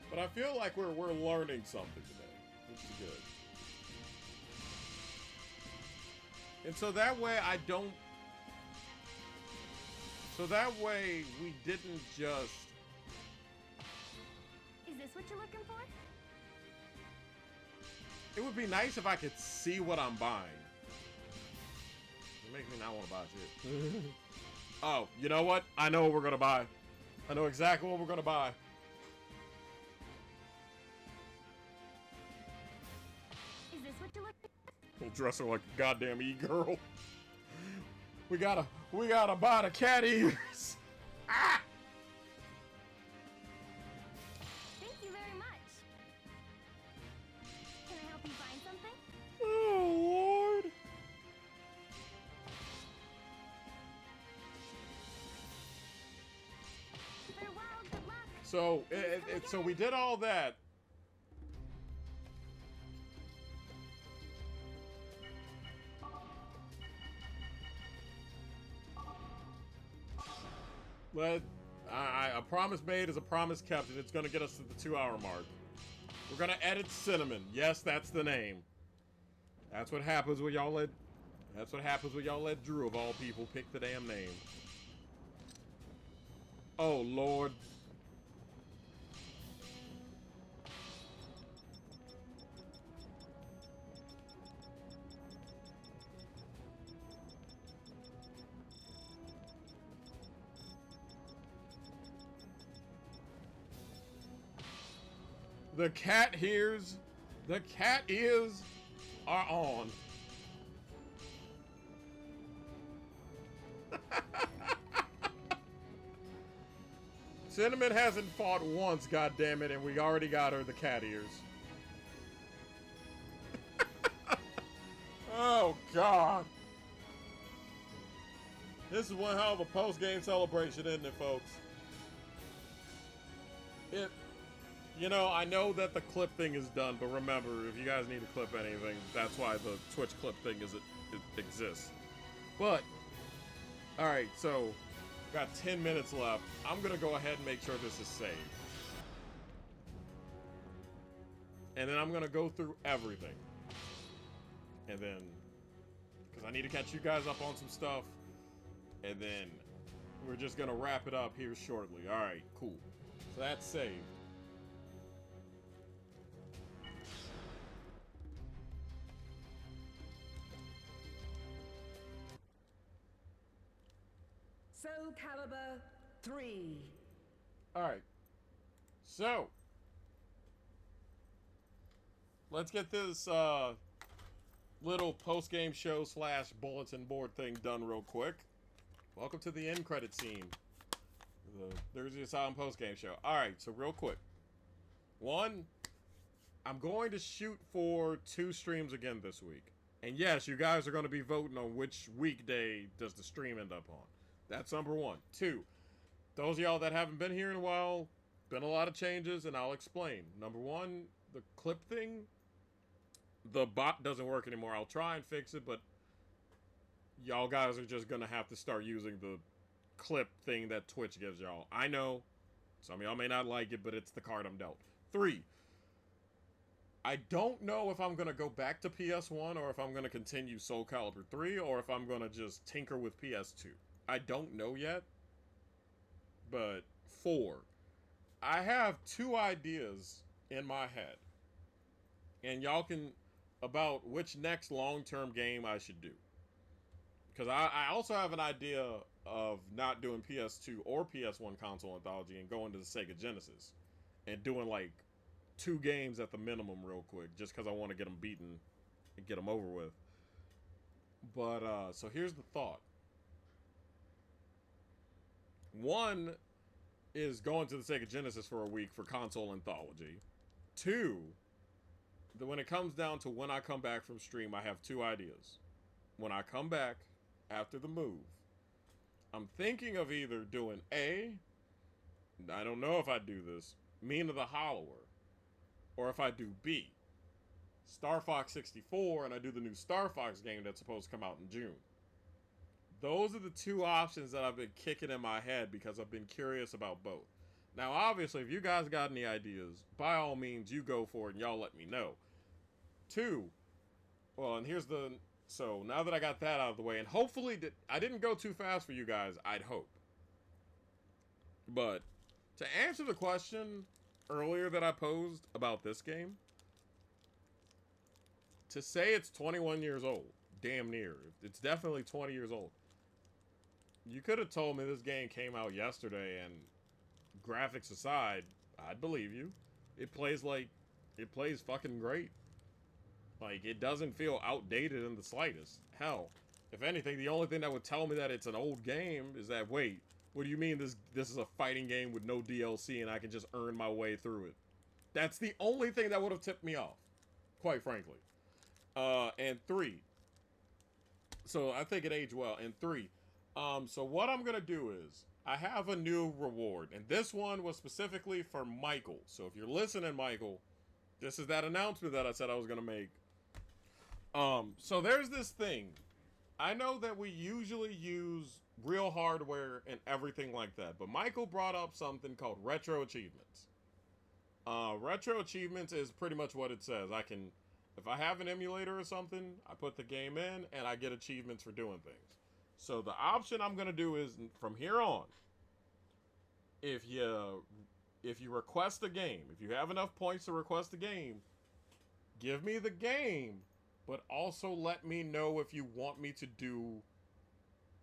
But I feel like we're learning something today, which is good. And so that way I don't... So that way we didn't just... Is this what you're looking for? It would be nice if I could see what I'm buying. It makes me not want to buy shit. Oh, you know what? I know what we're going to buy. I know exactly what we're going to buy. Is this what you're looking for? We'll dress her like a goddamn e-girl. We gotta buy the cat ears. Ah! Thank you very much. Can I help you find something? Oh, Lord. Farewell, good luck. So, so we did all that. But a promise made is a promise kept, and it's going to get us to the 2-hour mark. We're going to edit Cinnamon. Yes, that's the name. That's what happens when y'all let... That's what happens when y'all let Drew, of all people, pick the damn name. Oh, Lord. The cat ears are on. Cinnamon hasn't fought once, goddammit, and we already got her the cat ears. Oh, God. This is one hell of a post-game celebration, isn't it, folks? You know, I know that the clip thing is done, but remember, if you guys need to clip anything, that's why the Twitch clip thing it exists. But, alright, so, got 10 minutes left. I'm gonna go ahead and make sure this is saved. And then I'm gonna go through everything. And then, because I need to catch you guys up on some stuff. And then, we're just gonna wrap it up here shortly. Alright, cool. So that's saved. Soul Calibur 3. All right. So, let's get this little post-game show / bulletin board thing done real quick. Welcome to the end credit scene. There's the Asylum post-game show. All right, so real quick. One, I'm going to shoot for 2 streams again this week. And yes, you guys are going to be voting on which weekday does the stream end up on. That's number 1. 2, those of y'all that haven't been here in a while, been a lot of changes, and I'll explain. Number 1, the clip thing, the bot doesn't work anymore. I'll try and fix it, but y'all guys are just going to have to start using the clip thing that Twitch gives y'all. I know, some of y'all may not like it, but it's the card I'm dealt. 3, I don't know if I'm going to go back to PS1 or if I'm going to continue Soul Calibur 3 or if I'm going to just tinker with PS2. I don't know yet. But 4, I have 2 ideas in my head. And y'all can, about which next long-term game I should do. Because I also have an idea of not doing PS2 or PS1 console anthology and going to the Sega Genesis. And doing like 2 games at the minimum real quick, just because I want to get them beaten and get them over with. But, so here's the thought. 1 is going to the Sega Genesis for a week for console anthology. 2, when it comes down to when I come back from stream, I have 2 ideas. When I come back after the move, I'm thinking of either doing A, I don't know if I do this, Mina the Hollower, or if I do B, Star Fox 64, and I do the new Star Fox game that's supposed to come out in June. Those are the 2 options that I've been kicking in my head because I've been curious about both. Now, obviously, if you guys got any ideas, by all means, you go for it and y'all let me know. 2, well, and here's the, so now that I got that out of the way, and hopefully I didn't go too fast for you guys, I'd hope. But to answer the question earlier that I posed about this game, to say it's 21 years old, damn near, it's definitely 20 years old. You could have told me this game came out yesterday and graphics aside, I'd believe you. It plays fucking great. Like, it doesn't feel outdated in the slightest. Hell, if anything, the only thing that would tell me that it's an old game is that, wait, what do you mean this is a fighting game with no DLC and I can just earn my way through it? That's the only thing that would have tipped me off, quite frankly. And 3, so I think it aged well. And 3, so what I'm gonna do is I have a new reward, and this one was specifically for Michael. So if you're listening, Michael, this is that announcement that I said I was gonna make. So there's this thing. I know that we usually use real hardware and everything like that, but Michael brought up something called retro achievements. Retro achievements is pretty much what it says. If I have an emulator or something, I put the game in and I get achievements for doing things. So the option I'm gonna do is from here on, if you request a game, if you have enough points to request a game, give me the game, but also let me know if you want me to do,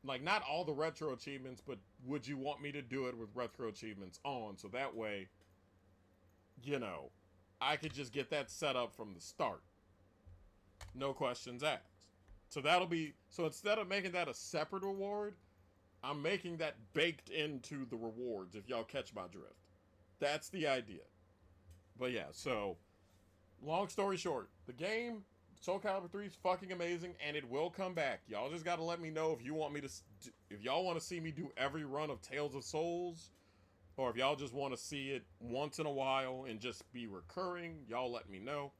like, not all the retro achievements, but would you want me to do it with retro achievements on, so that way, you know, I could just get that set up from the start. No questions asked. So so instead of making that a separate reward, I'm making that baked into the rewards, if y'all catch my drift. That's the idea. But yeah, so, long story short, the game, Soul Calibur 3 is fucking amazing, and it will come back. Y'all just gotta let me know if you want me to, if y'all want to see me do every run of Tales of Souls, or if y'all just want to see it once in a while and just be recurring, y'all let me know.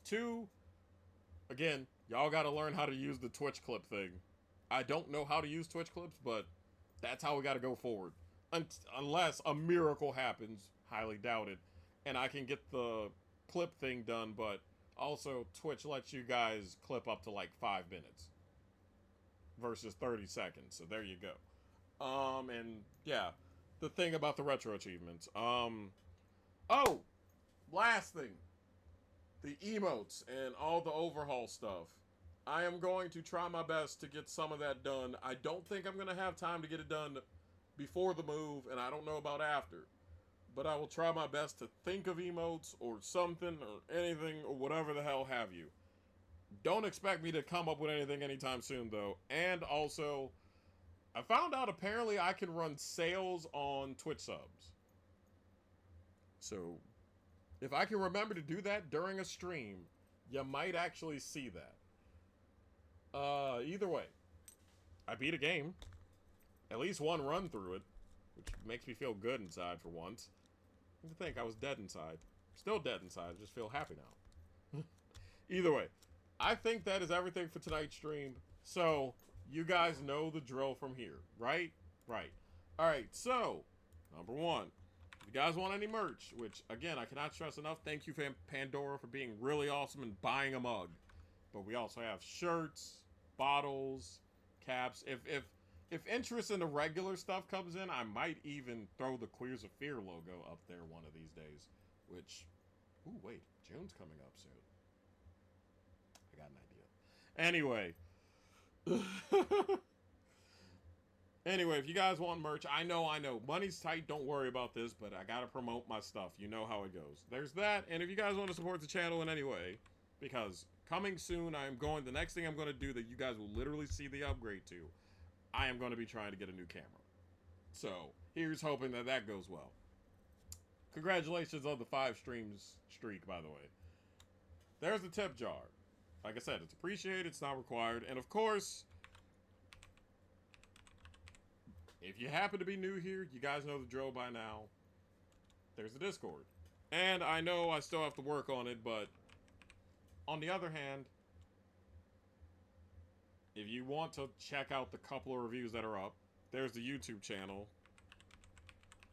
2, again, y'all gotta learn how to use the Twitch clip thing. I don't know how to use Twitch clips, but that's how we gotta go forward. Unless a miracle happens, highly doubt it, and I can get the clip thing done, but also Twitch lets you guys clip up to like 5 minutes versus 30 seconds, so there you go. And yeah, the thing about the retro achievements. Oh, last thing. The emotes and all the overhaul stuff. I am going to try my best to get some of that done. I don't think I'm going to have time to get it done before the move, and I don't know about after. But I will try my best to think of emotes or something or anything or whatever the hell have you. Don't expect me to come up with anything anytime soon, though. And also, I found out apparently I can run sales on Twitch subs. So, if I can remember to do that during a stream, you might actually see that. Either way, I beat a game. At least one run through it, which makes me feel good inside for once. I think I was dead inside. Still dead inside, I just feel happy now. Either way, I think that is everything for tonight's stream. So, you guys know the drill from here, right? Right. Alright, so, number one. If you guys want any merch, which, again, I cannot stress enough, thank you, Pandora, for being really awesome and buying a mug. But we also have shirts, bottles, caps. If interest in the regular stuff comes in, I might even throw the Queers of Fear logo up there one of these days. Which, ooh, wait, June's coming up soon. I got an idea. Anyway. Anyway, if you guys want merch, I know. Money's tight, don't worry about this, but I gotta promote my stuff. You know how it goes. There's that, and if you guys want to support the channel in any way, because coming soon, the next thing I'm going to do that you guys will literally see the upgrade to, I am going to be trying to get a new camera. So, here's hoping that that goes well. Congratulations on the 5 streams streak, by the way. There's the tip jar. Like I said, it's appreciated, it's not required, and of course, if you happen to be new here, you guys know the drill by now. There's the Discord. And I know I still have to work on it, but on the other hand, if you want to check out the couple of reviews that are up, there's the YouTube channel.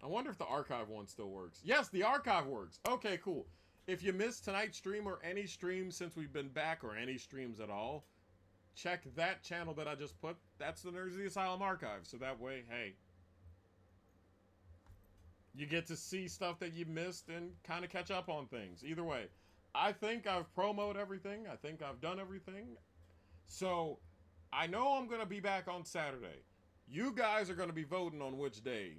I wonder if the archive one still works. Yes, the archive works. Okay, cool. If you missed tonight's stream or any streams since we've been back, or any streams at all, check that channel that I just put. That's the Nerds of the Asylum archive. So that way, hey, you get to see stuff that you missed and kind of catch up on things. Either way, I think I've promoted everything. I think I've done everything. So, I know I'm going to be back on Saturday. You guys are going to be voting on which day.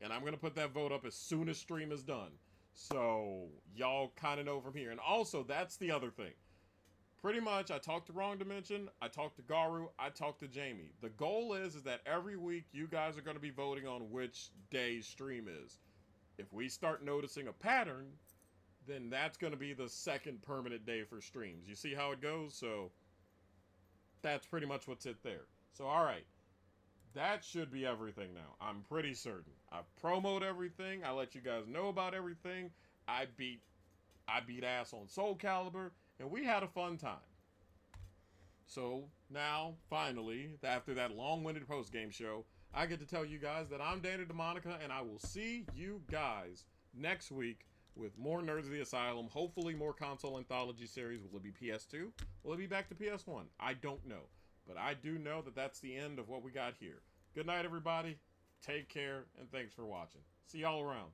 And I'm going to put that vote up as soon as stream is done. So, y'all kind of know from here. And also, that's the other thing. Pretty much, I talked to Wrong Dimension, I talked to Garu, I talked to Jamie. The goal is that every week, you guys are going to be voting on which day stream is. If we start noticing a pattern, then that's going to be the second permanent day for streams. You see how it goes? So, that's pretty much what's it there. So, alright. That should be everything now. I'm pretty certain. I've promoted everything. I let you guys know about everything. I beat ass on Soul Calibur, and we had a fun time. So, now, finally, after that long-winded post-game show, I get to tell you guys that I'm Dana DeMonica, and I will see you guys next week with more Nerds of the Asylum, hopefully more console anthology series. Will it be PS2? Will it be back to PS1? I don't know. But I do know that that's the end of what we got here. Good night, everybody. Take care, and thanks for watching. See y'all around.